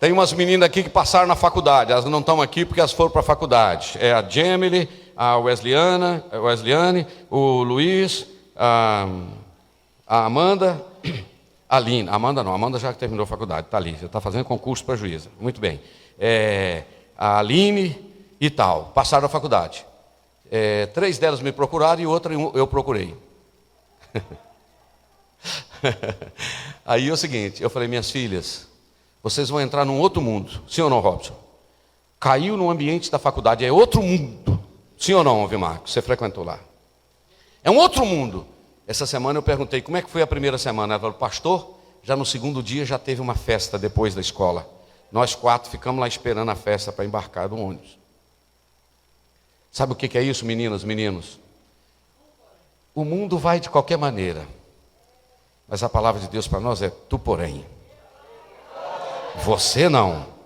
Tem umas meninas aqui que passaram na faculdade, elas não estão aqui porque elas foram para a faculdade. É a Gemily, a Wesleyane, o Luiz, a Amanda, a Lina. Amanda não, Amanda já terminou a faculdade, está ali, já está fazendo concurso para juíza. Muito bem. A Aline e tal, passaram a faculdade. 3 delas me procuraram e outra eu procurei. Aí é o seguinte, eu falei, minhas filhas, vocês vão entrar num outro mundo, sim ou não, Robson? Caiu no ambiente da faculdade, é outro mundo. Sim ou não, Marcos? Você frequentou lá. É um outro mundo. Essa semana eu perguntei, como é que foi a primeira semana? Ela falou, pastor, já no segundo dia já teve uma festa depois da escola. Nós 4 ficamos lá esperando a festa para embarcar do ônibus. Sabe o que é isso, meninas, meninos? O mundo vai de qualquer maneira. Mas a palavra de Deus para nós é, tu porém. Você não.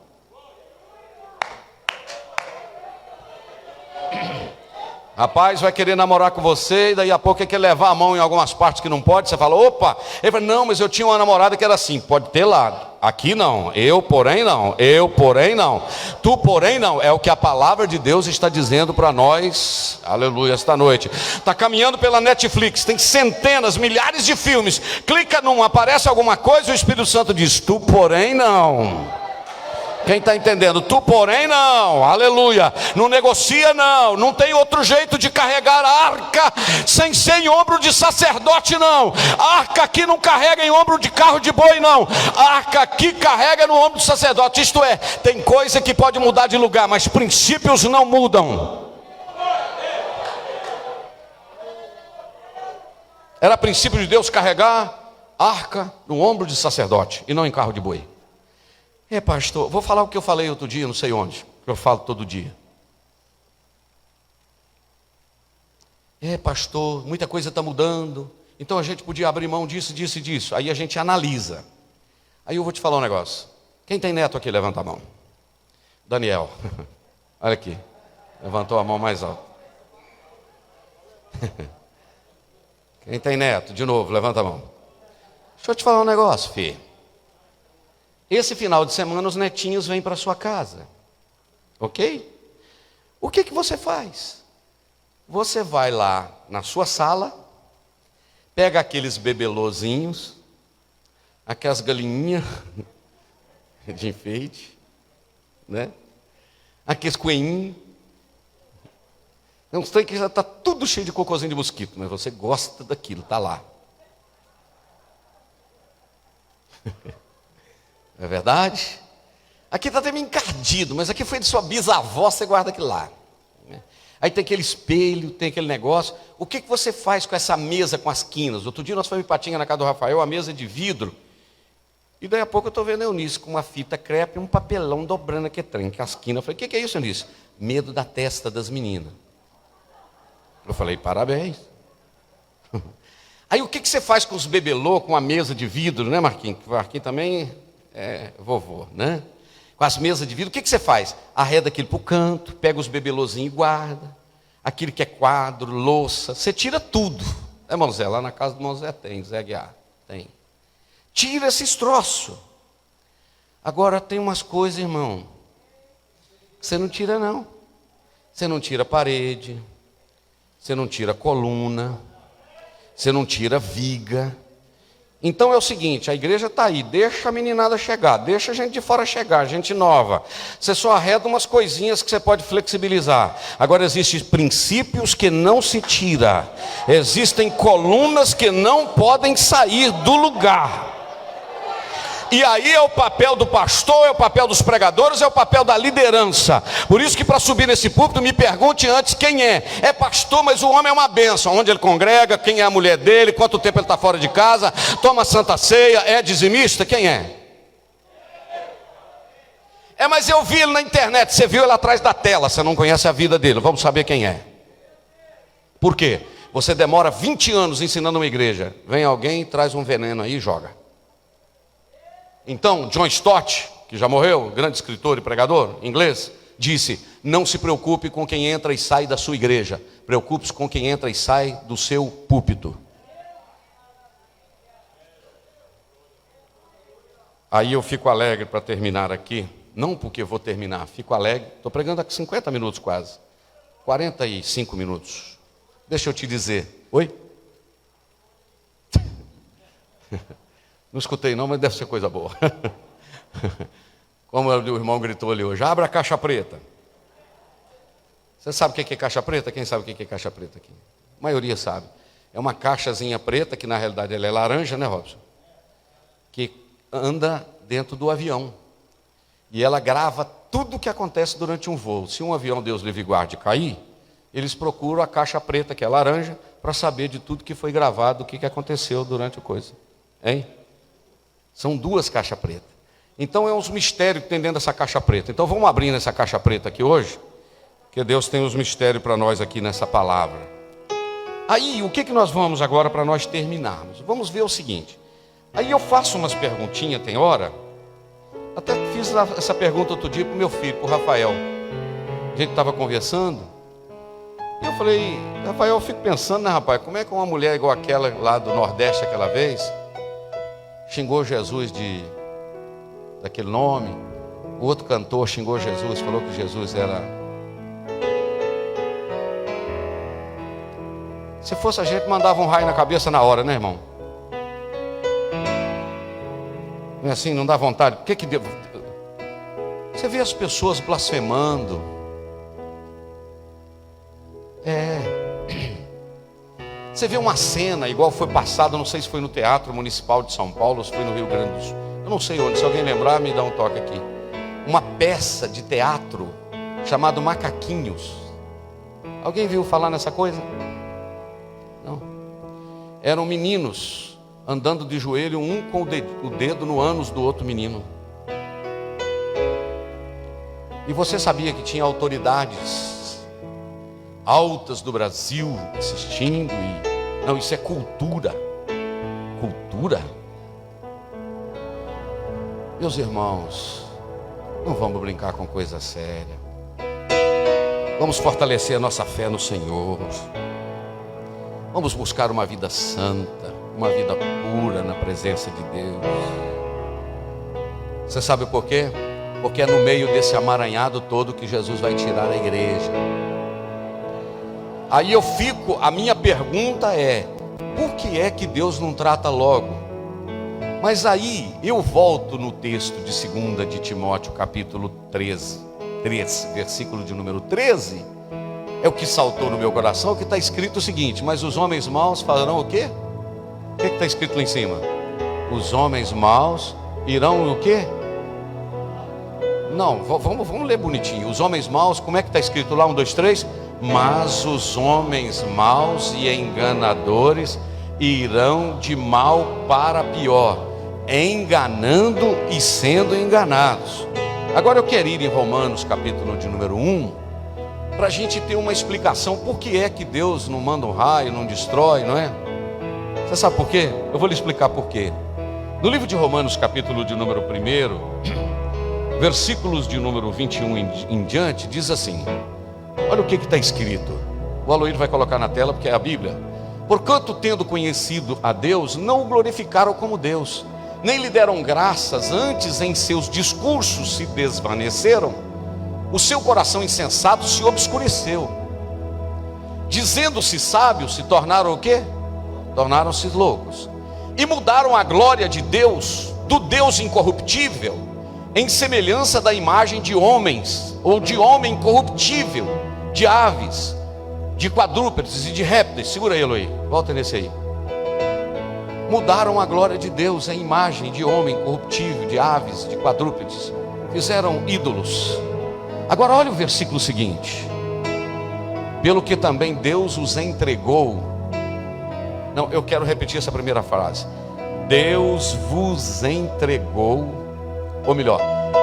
Rapaz vai querer namorar com você e daí a pouco quer levar a mão em algumas partes que não pode. Você fala, opa. Ele fala, não, mas eu tinha uma namorada que era assim. Pode ter lá. Aqui não. Eu, porém, não. Eu, porém, não. Tu, porém, não. É o que a palavra de Deus está dizendo para nós. Aleluia, esta noite. Está caminhando pela Netflix. Tem centenas, milhares de filmes. Clica num, aparece alguma coisa e o Espírito Santo diz, tu, porém, não. Quem está entendendo? Tu, porém, não, aleluia, não negocia, não tem outro jeito de carregar a arca sem ser em ombro de sacerdote, não. A arca aqui não carrega em ombro de carro de boi, não. A arca aqui carrega no ombro do sacerdote. Isto é, tem coisa que pode mudar de lugar, mas princípios não mudam. Era princípio de Deus carregar a arca no ombro de sacerdote e não em carro de boi. Pastor, vou falar o que eu falei outro dia, não sei onde, que eu falo todo dia. Pastor, muita coisa está mudando, então a gente podia abrir mão disso, disso e disso. Aí a gente analisa. Aí eu vou te falar um negócio. Quem tem neto aqui, levanta a mão. Daniel, olha aqui, levantou a mão mais alto. Quem tem neto, de novo, levanta a mão. Deixa eu te falar um negócio, filho. Esse final de semana os netinhos vêm para sua casa, ok? O que você faz? Você vai lá na sua sala, pega aqueles bebelôzinhos, aquelas galinhinhas de enfeite, né? Aqueles coelhinhos. Não sei que já está tudo cheio de cocôzinho de mosquito, mas você gosta daquilo, está lá. Não é verdade? Aqui está até meio encardido, mas aqui foi de sua bisavó, você guarda aquilo lá. Aí tem aquele espelho, tem aquele negócio. O que você faz com essa mesa com as quinas? Outro dia nós fomos em Patinga, na casa do Rafael, a mesa de vidro. E daí a pouco eu estou vendo a Eunice com uma fita crepe e um papelão dobrando aqui trem, que as quinas. Eu falei, o que é isso, Eunice? Medo da testa das meninas. Eu falei, parabéns. Aí o que você faz com os bebelô, com a mesa de vidro, né, Marquinhos? Marquinhos também vovô, né? Com as mesas de vidro, o que você faz? Arreda aquilo para o canto, pega os bebelôzinhos e guarda. Aquilo que é quadro, louça, você tira tudo. É, irmão Zé? Lá na casa do irmão Zé tem, Zé Guiar, tem. Tira esses troços. Agora tem umas coisas, irmão, que você não tira não. Você não tira parede, você não tira coluna, você não tira viga. Então é o seguinte, a igreja está aí, deixa a meninada chegar, deixa a gente de fora chegar, gente nova. Você só arreda umas coisinhas que você pode flexibilizar. Agora existem princípios que não se tira. Existem colunas que não podem sair do lugar. E aí é o papel do pastor, é o papel dos pregadores, é o papel da liderança. Por isso que para subir nesse púlpito, me pergunte antes quem é. É pastor, mas o homem é uma bênção. Onde ele congrega, quem é a mulher dele, quanto tempo ele está fora de casa, toma santa ceia, é dizimista, quem é? Mas eu vi ele na internet, você viu ele atrás da tela, você não conhece a vida dele, vamos saber quem é. Por quê? Você demora 20 anos ensinando uma igreja, vem alguém, traz um veneno aí e joga. Então, John Stott, que já morreu, grande escritor e pregador inglês, disse, não se preocupe com quem entra e sai da sua igreja, preocupe-se com quem entra e sai do seu púlpito. Aí eu fico alegre para terminar aqui, não porque eu vou terminar, fico alegre, estou pregando há 50 minutos quase, 45 minutos. Deixa eu te dizer, oi? Não escutei não, mas deve ser coisa boa. Como o irmão gritou ali hoje, abra a caixa preta. Você sabe o que é caixa preta? Quem sabe o que é caixa preta aqui? A maioria sabe. É uma caixazinha preta, que na realidade ela é laranja, né, Robson? Que anda dentro do avião. E ela grava tudo o que acontece durante um voo. Se um avião, Deus livre e guarde, cair, eles procuram a caixa preta, que é laranja, para saber de tudo que foi gravado, o que aconteceu durante a coisa. Hein? São 2 caixas pretas. Então é uns mistérios que tem dentro dessa caixa preta. Então vamos abrir nessa caixa preta aqui hoje, que Deus tem uns mistérios para nós aqui nessa palavra. Aí o que nós vamos agora para nós terminarmos? Vamos ver o seguinte. Aí eu faço umas perguntinhas, tem hora. Até fiz essa pergunta outro dia para o meu filho, para o Rafael. A gente estava conversando. E eu falei, Rafael, eu fico pensando, né, rapaz, como é que uma mulher igual aquela lá do Nordeste aquela vez xingou Jesus daquele nome, o outro cantor xingou Jesus, falou que Jesus era... Se fosse a gente, mandava um raio na cabeça na hora, né, irmão? Não é assim, não dá vontade. Por que deu? Você vê as pessoas blasfemando. Você vê uma cena, igual foi passado, não sei se foi no Teatro Municipal de São Paulo, ou se foi no Rio Grande do Sul. Eu não sei onde, se alguém lembrar, me dá um toque aqui. Uma peça de teatro chamado Macaquinhos. Alguém viu falar nessa coisa? Não. Eram meninos andando de joelho, um com o dedo no ânus do outro menino. E você sabia que tinha autoridades altas do Brasil assistindo? Não, isso é cultura. Cultura? Meus irmãos, não vamos brincar com coisa séria. Vamos fortalecer a nossa fé no Senhor. Vamos buscar uma vida santa, uma vida pura na presença de Deus. Você sabe por quê? Porque é no meio desse amaranhado todo que Jesus vai tirar a igreja. Aí a minha pergunta é: por que é que Deus não trata logo? Mas aí eu volto no texto de 2 de Timóteo, capítulo 3, versículo de número 13. É o que saltou no meu coração, que está escrito o seguinte: mas os homens maus farão o quê? O que está escrito lá em cima? Os homens maus irão o quê? Não, vamos ler bonitinho. Os homens maus, como é que está escrito lá? 1, 2, 3. Mas os homens maus e enganadores irão de mal para pior, enganando e sendo enganados. Agora eu quero ir em Romanos, capítulo de número 1, para a gente ter uma explicação. Por que é que Deus não manda um raio, não destrói, não é? Você sabe por quê? Eu vou lhe explicar por quê. No livro de Romanos, capítulo de número 1, versículos de número 21 em diante, diz assim: olha o que está escrito. O Aloírio vai colocar na tela porque é a Bíblia. Porquanto, tendo conhecido a Deus, não o glorificaram como Deus, nem lhe deram graças, antes em seus discursos se desvaneceram, o seu coração insensato se obscureceu. Dizendo-se sábios, se tornaram o quê? Tornaram-se loucos. E mudaram a glória de Deus, do Deus incorruptível, em semelhança da imagem de homens, ou de homem corruptível, de aves, de quadrúpedes e de répteis. Segura aí, Eloí, volta nesse aí. Mudaram a glória de Deus em imagem de homem corruptível, de aves, de quadrúpedes. Fizeram ídolos. Agora olha o versículo seguinte: pelo que também Deus os entregou. Não, eu quero repetir essa primeira frase. Deus vos entregou, ou melhor,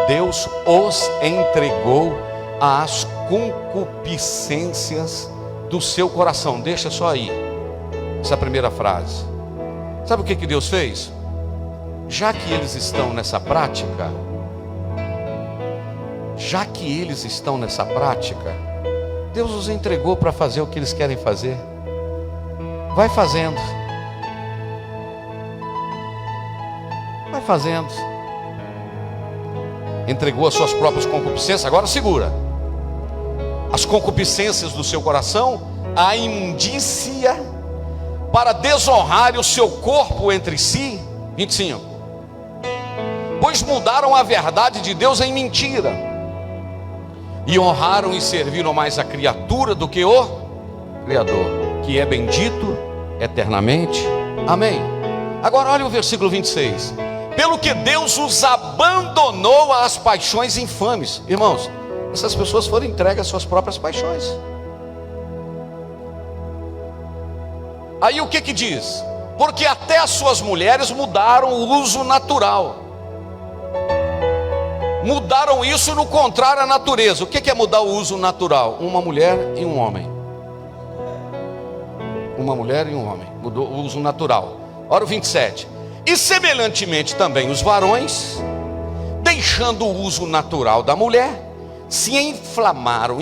Deus os entregou às concupiscências do seu coração. Deixa só aí essa primeira frase. Sabe o que Deus fez? Já que eles estão nessa prática, Deus os entregou para fazer o que eles querem fazer. Vai fazendo. Vai fazendo. Entregou as suas próprias concupiscências. Agora segura. As concupiscências do seu coração, a imundícia, para desonrar o seu corpo entre si. 25. Pois mudaram a verdade de Deus em mentira, e honraram e serviram mais a criatura do que o Criador, que é bendito eternamente. Amém. Agora olha o versículo 26. Pelo que Deus os abandonou às paixões infames. Irmãos, essas pessoas foram entregues às suas próprias paixões. Aí o que diz? Porque até as suas mulheres mudaram o uso natural. Mudaram isso no contrário à natureza. O que é mudar o uso natural? Uma mulher e um homem. Uma mulher e um homem. Mudou o uso natural. Olha o 27. E semelhantemente também os varões, deixando o uso natural da mulher, se inflamaram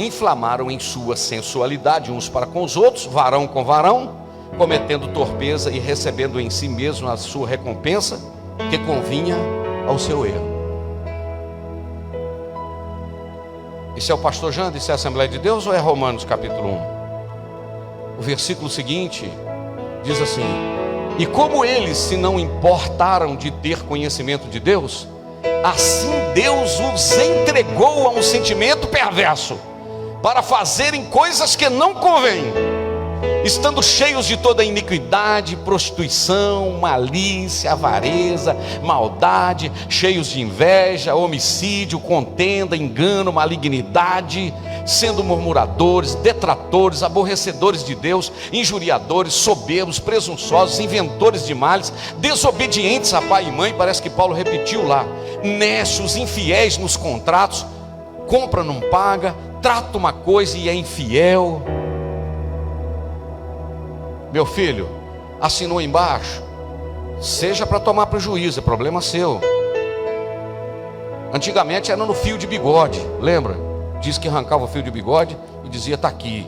em sua sensualidade uns para com os outros, varão com varão, cometendo torpeza e recebendo em si mesmo a sua recompensa, que convinha ao seu erro. Isso é o pastor Janda, isso é a Assembleia de Deus ou é Romanos capítulo 1? O versículo seguinte diz assim: e como eles se não importaram de ter conhecimento de Deus, Assim Deus os entregou a um sentimento perverso, para fazerem coisas que não convêm, estando cheios de toda iniquidade, prostituição, malícia, avareza, maldade, cheios de inveja, homicídio, contenda, engano, malignidade, sendo murmuradores, detratores, aborrecedores de Deus, injuriadores, soberbos, presunçosos, inventores de males, desobedientes a pai e mãe. Parece que Paulo repetiu lá: nécios, infiéis nos contratos, compra não paga, trata uma coisa e é infiel. Meu filho, assinou embaixo, seja para tomar prejuízo, é problema seu. Antigamente era no fio de bigode, lembra? Diz que arrancava o fio de bigode e dizia: está aqui.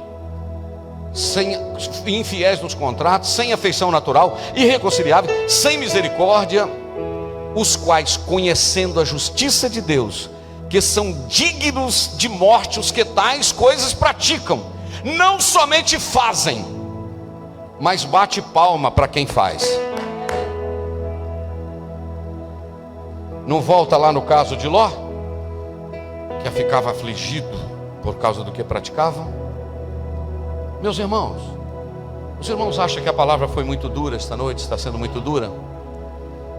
Sem, infiéis nos contratos, sem afeição natural, irreconciliáveis, sem misericórdia, os quais, conhecendo a justiça de Deus, que são dignos de morte os que tais coisas praticam, não somente fazem, mas bate palma para quem faz. Não volta lá no caso de Ló, que ficava afligido por causa do que praticava? Meus irmãos, os irmãos acham que a palavra foi muito dura esta noite? Está sendo muito dura?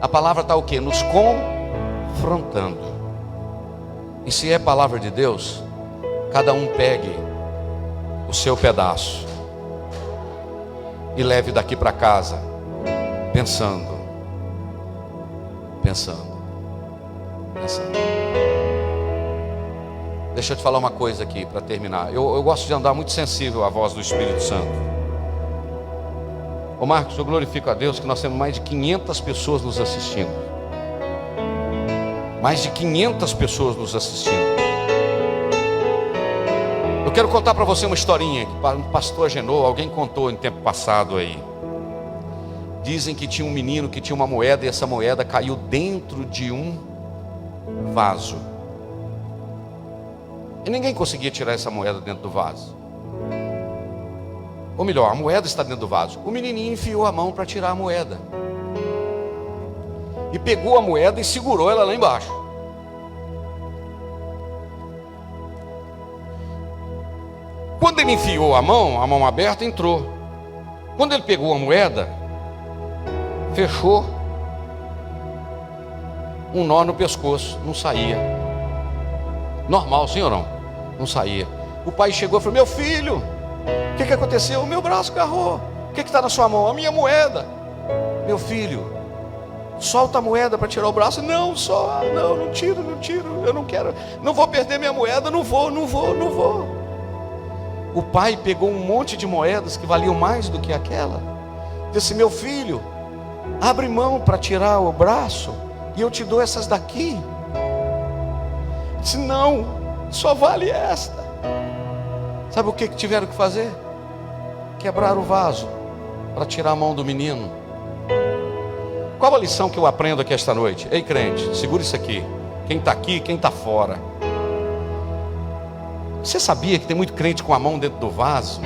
A palavra está o quê? Nos confrontando. E se é palavra de Deus, cada um pegue o seu pedaço e leve daqui para casa, pensando. Deixa eu te falar uma coisa aqui para terminar. Eu gosto de andar muito sensível à voz do Espírito Santo. Ô Marcos, eu glorifico a Deus que nós temos mais de 500 pessoas nos assistindo. Mais de 500 pessoas nos assistindo. Eu quero contar para você uma historinha que o pastor Agenor, alguém contou em tempo passado aí. Dizem que tinha um menino que tinha uma moeda, e essa moeda caiu dentro de um vaso. E ninguém conseguia tirar essa moeda dentro do vaso. Ou melhor, a moeda está dentro do vaso. O menininho enfiou a mão para tirar a moeda. E pegou a moeda e segurou ela lá embaixo. Quando ele enfiou a mão aberta entrou. Quando ele pegou a moeda, fechou um nó no pescoço, não saía. Normal, sim ou não? Não saía. O pai chegou e falou: meu filho, o que aconteceu? O meu braço agarrou. O que está na sua mão? A minha moeda. Meu filho, solta a moeda para tirar o braço. Não tiro, eu não quero, não vou perder minha moeda, não vou. O pai pegou um monte de moedas que valiam mais do que aquela. Disse: meu filho, abre mão para tirar o braço e eu te dou essas daqui. Disse: não, só vale esta. Sabe o que tiveram que fazer? Quebrar o vaso para tirar a mão do menino. Qual a lição que eu aprendo aqui esta noite? Ei, crente, segura isso aqui. Quem está aqui, quem está fora. Você sabia que tem muito crente com a mão dentro do vaso,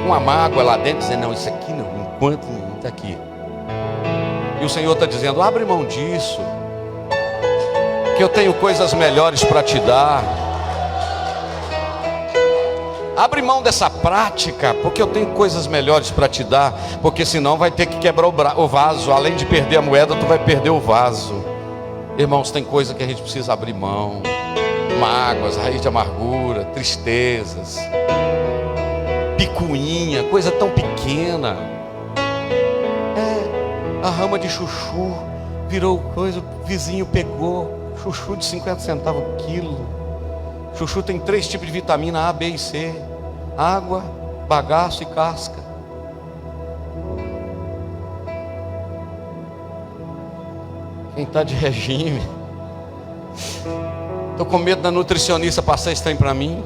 com a mágoa lá dentro, dizendo: não, isso aqui não, enquanto não está aqui. E o Senhor está dizendo: abre mão disso, que eu tenho coisas melhores para te dar. Abre mão dessa prática, porque eu tenho coisas melhores para te dar. Porque senão vai ter que quebrar o vaso. Além de perder a moeda, tu vai perder o vaso. Irmãos, tem coisa que a gente precisa abrir mão. Mágoas, raiz de amargura, tristezas, picuinha, coisa tão pequena. A rama de chuchu virou coisa, o vizinho pegou. Chuchu de 50 centavos o quilo. Chuchu tem 3 tipos de vitamina: A, B e C: água, bagaço e casca. Quem está de regime, estou com medo da nutricionista passar esse trem para mim.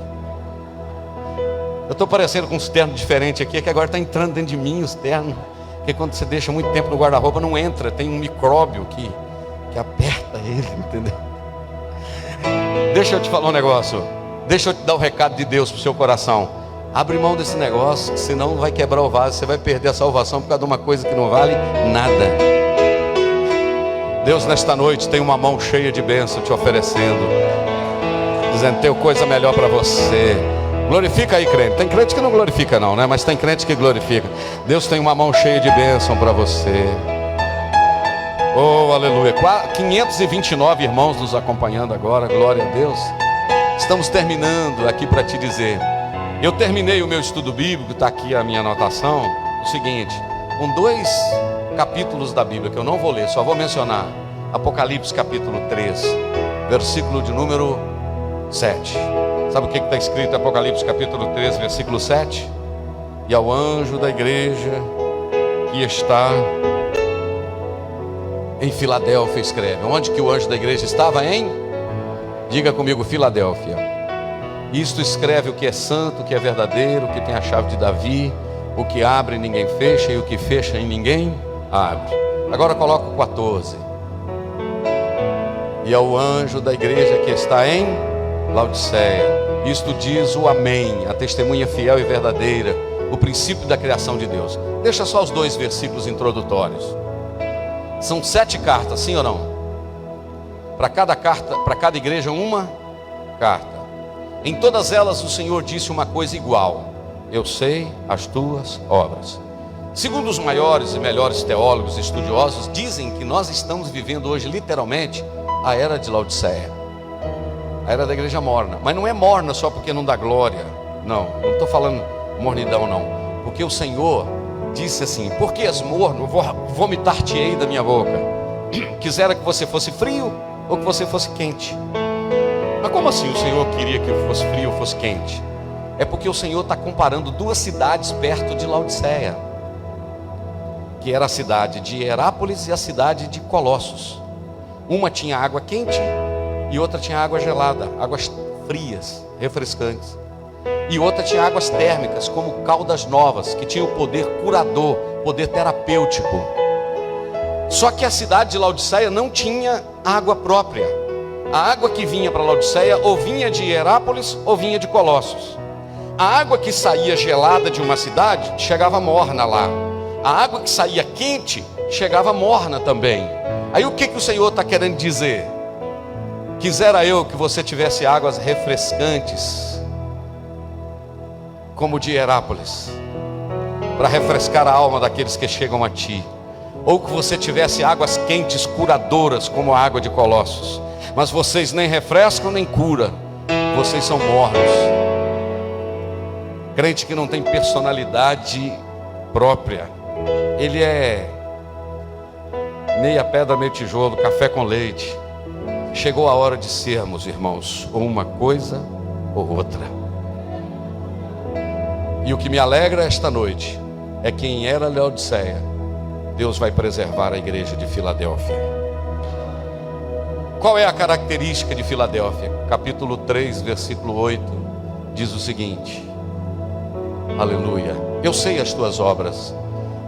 Eu estou parecendo com uns ternos diferentes aqui, que agora está entrando dentro de mim os ternos. Porque quando você deixa muito tempo no guarda-roupa, não entra, tem um micróbio que aperta ele, entendeu? Deixa eu te falar um negócio. Deixa eu te dar o recado de Deus para o seu coração. Abre mão desse negócio, senão vai quebrar o vaso. Você vai perder a salvação por causa de uma coisa que não vale nada. Deus nesta noite tem uma mão cheia de bênção te oferecendo, dizendo: tem coisa melhor para você. Glorifica aí, crente. Tem crente que não glorifica não, né? Mas tem crente que glorifica. Deus tem uma mão cheia de bênção para você. Oh, aleluia. 529 irmãos nos acompanhando agora, glória a Deus. Estamos terminando aqui para te dizer, eu terminei o meu estudo bíblico, está aqui a minha anotação, o seguinte, com 2 capítulos da Bíblia, que eu não vou ler, só vou mencionar. Apocalipse capítulo 3, versículo de número 7. Sabe o que está escrito em Apocalipse capítulo 3, versículo 7? E ao anjo da igreja que está em Filadélfia escreve. Onde que o anjo da igreja estava? Diga comigo, Filadélfia. Isto escreve o que é santo, o que é verdadeiro, o que tem a chave de Davi, o que abre e ninguém fecha, e o que fecha e ninguém abre. Agora coloca o 14. E ao anjo da igreja que está em Laodiceia, isto diz o Amém, a testemunha fiel e verdadeira, o princípio da criação de Deus. Deixa só os 2 versículos introdutórios. São 7 cartas, sim ou não? Para cada carta, para cada igreja uma carta. Em todas elas o Senhor disse uma coisa igual: eu sei as tuas obras. Segundo os maiores e melhores teólogos e estudiosos, dizem que nós estamos vivendo hoje literalmente a era de Laodiceia, a era da igreja morna. Mas não é morna só porque não dá glória. Não estou falando mornidão não. Porque o Senhor disse assim: por que és morno? Vou vomitar-te-ei da minha boca. Quisera que você fosse frio ou que você fosse quente. Mas como assim o Senhor queria que eu fosse frio ou fosse quente? É porque o Senhor está comparando 2 cidades perto de Laodiceia, que era a cidade de Hierápolis e a cidade de Colossos. Uma tinha água quente e outra tinha água gelada, águas frias, refrescantes. E outra tinha águas térmicas, como Caldas Novas, que tinha o poder curador, poder terapêutico. Só que a cidade de Laodiceia não tinha água própria. A água que vinha para Laodiceia ou vinha de Hierápolis ou vinha de Colossos. A água que saía gelada de uma cidade chegava morna lá. A água que saía quente chegava morna também. Aí o que o Senhor está querendo dizer? Quisera eu que você tivesse águas refrescantes, como de Hierápolis, para refrescar a alma daqueles que chegam a ti. Ou que você tivesse águas quentes, curadoras, como a água de Colossos. Mas vocês nem refrescam nem curam, vocês são mornos. Crente que não tem personalidade própria, ele é meia pedra, meio tijolo, café com leite. Chegou a hora de sermos, irmãos, ou uma coisa ou outra. E o que me alegra esta noite é que em era Laodiceia, Deus vai preservar a igreja de Filadélfia. Qual é a característica de Filadélfia? Capítulo 3, versículo 8, diz o seguinte: aleluia, eu sei as tuas obras,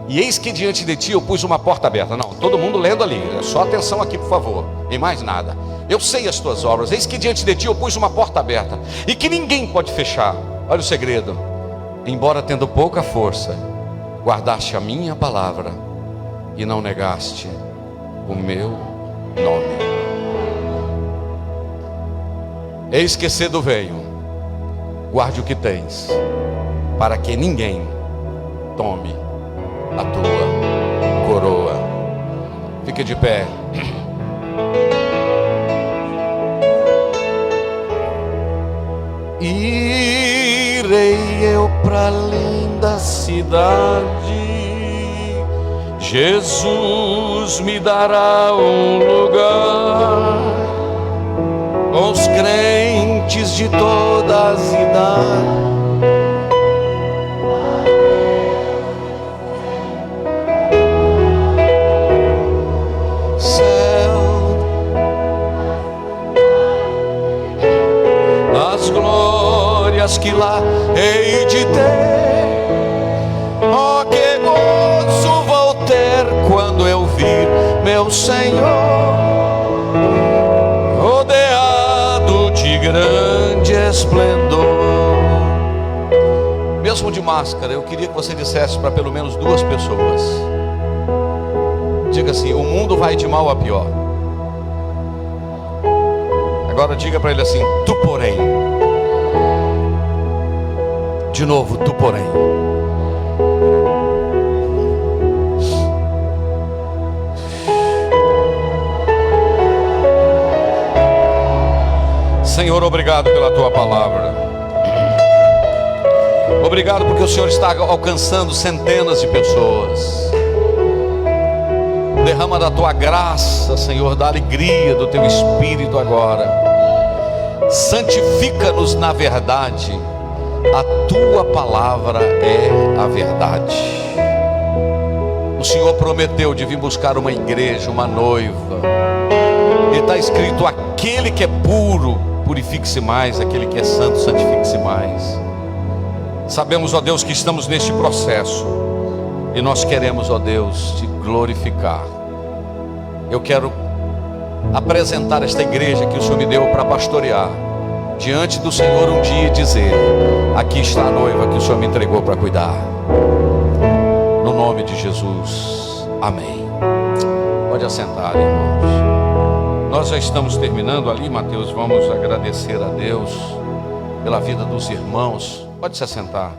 e eis que diante de ti eu pus uma porta aberta. Não, todo mundo lendo ali, só atenção aqui por favor, em mais nada. Eu sei as tuas obras, eis que diante de ti eu pus uma porta aberta, e que ninguém pode fechar. Olha o segredo: embora tendo pouca força, guardaste a minha palavra, e não negaste o meu nome. Eis que cedo venho, guarde o que tens, para que ninguém tome a tua coroa. Fique de pé. Irei eu para a linda cidade, Jesus me dará um lugar, com os crentes de todas as idades. Céu, as glórias que lá hei de ter. Oh, que gozo vou ter quando eu vir meu Senhor rodeado de grande esplendor. Mesmo de máscara, eu queria que você dissesse para pelo menos 2 pessoas. Diga assim: o mundo vai de mal a pior, Agora diga para ele assim: tu porém. De novo, tu porém. Senhor, obrigado pela tua palavra. Obrigado porque o Senhor está alcançando centenas de pessoas. Derrama da tua graça, Senhor, da alegria do teu Espírito agora. Santifica-nos na verdade. A tua palavra é a verdade. O Senhor prometeu de vir buscar uma igreja, uma noiva. E está escrito: aquele que é puro, purifique-se mais. Aquele que é santo, santifique-se mais. Sabemos, ó Deus, que estamos neste processo. E nós queremos, ó Deus, te glorificar. Eu quero apresentar esta igreja que o Senhor me deu para pastorear diante do Senhor um dia e dizer: aqui está a noiva que o Senhor me entregou para cuidar. No nome de Jesus, amém. Pode assentar, irmãos. Nós já estamos terminando ali, Mateus. Vamos agradecer a Deus pela vida dos irmãos. Pode se assentar.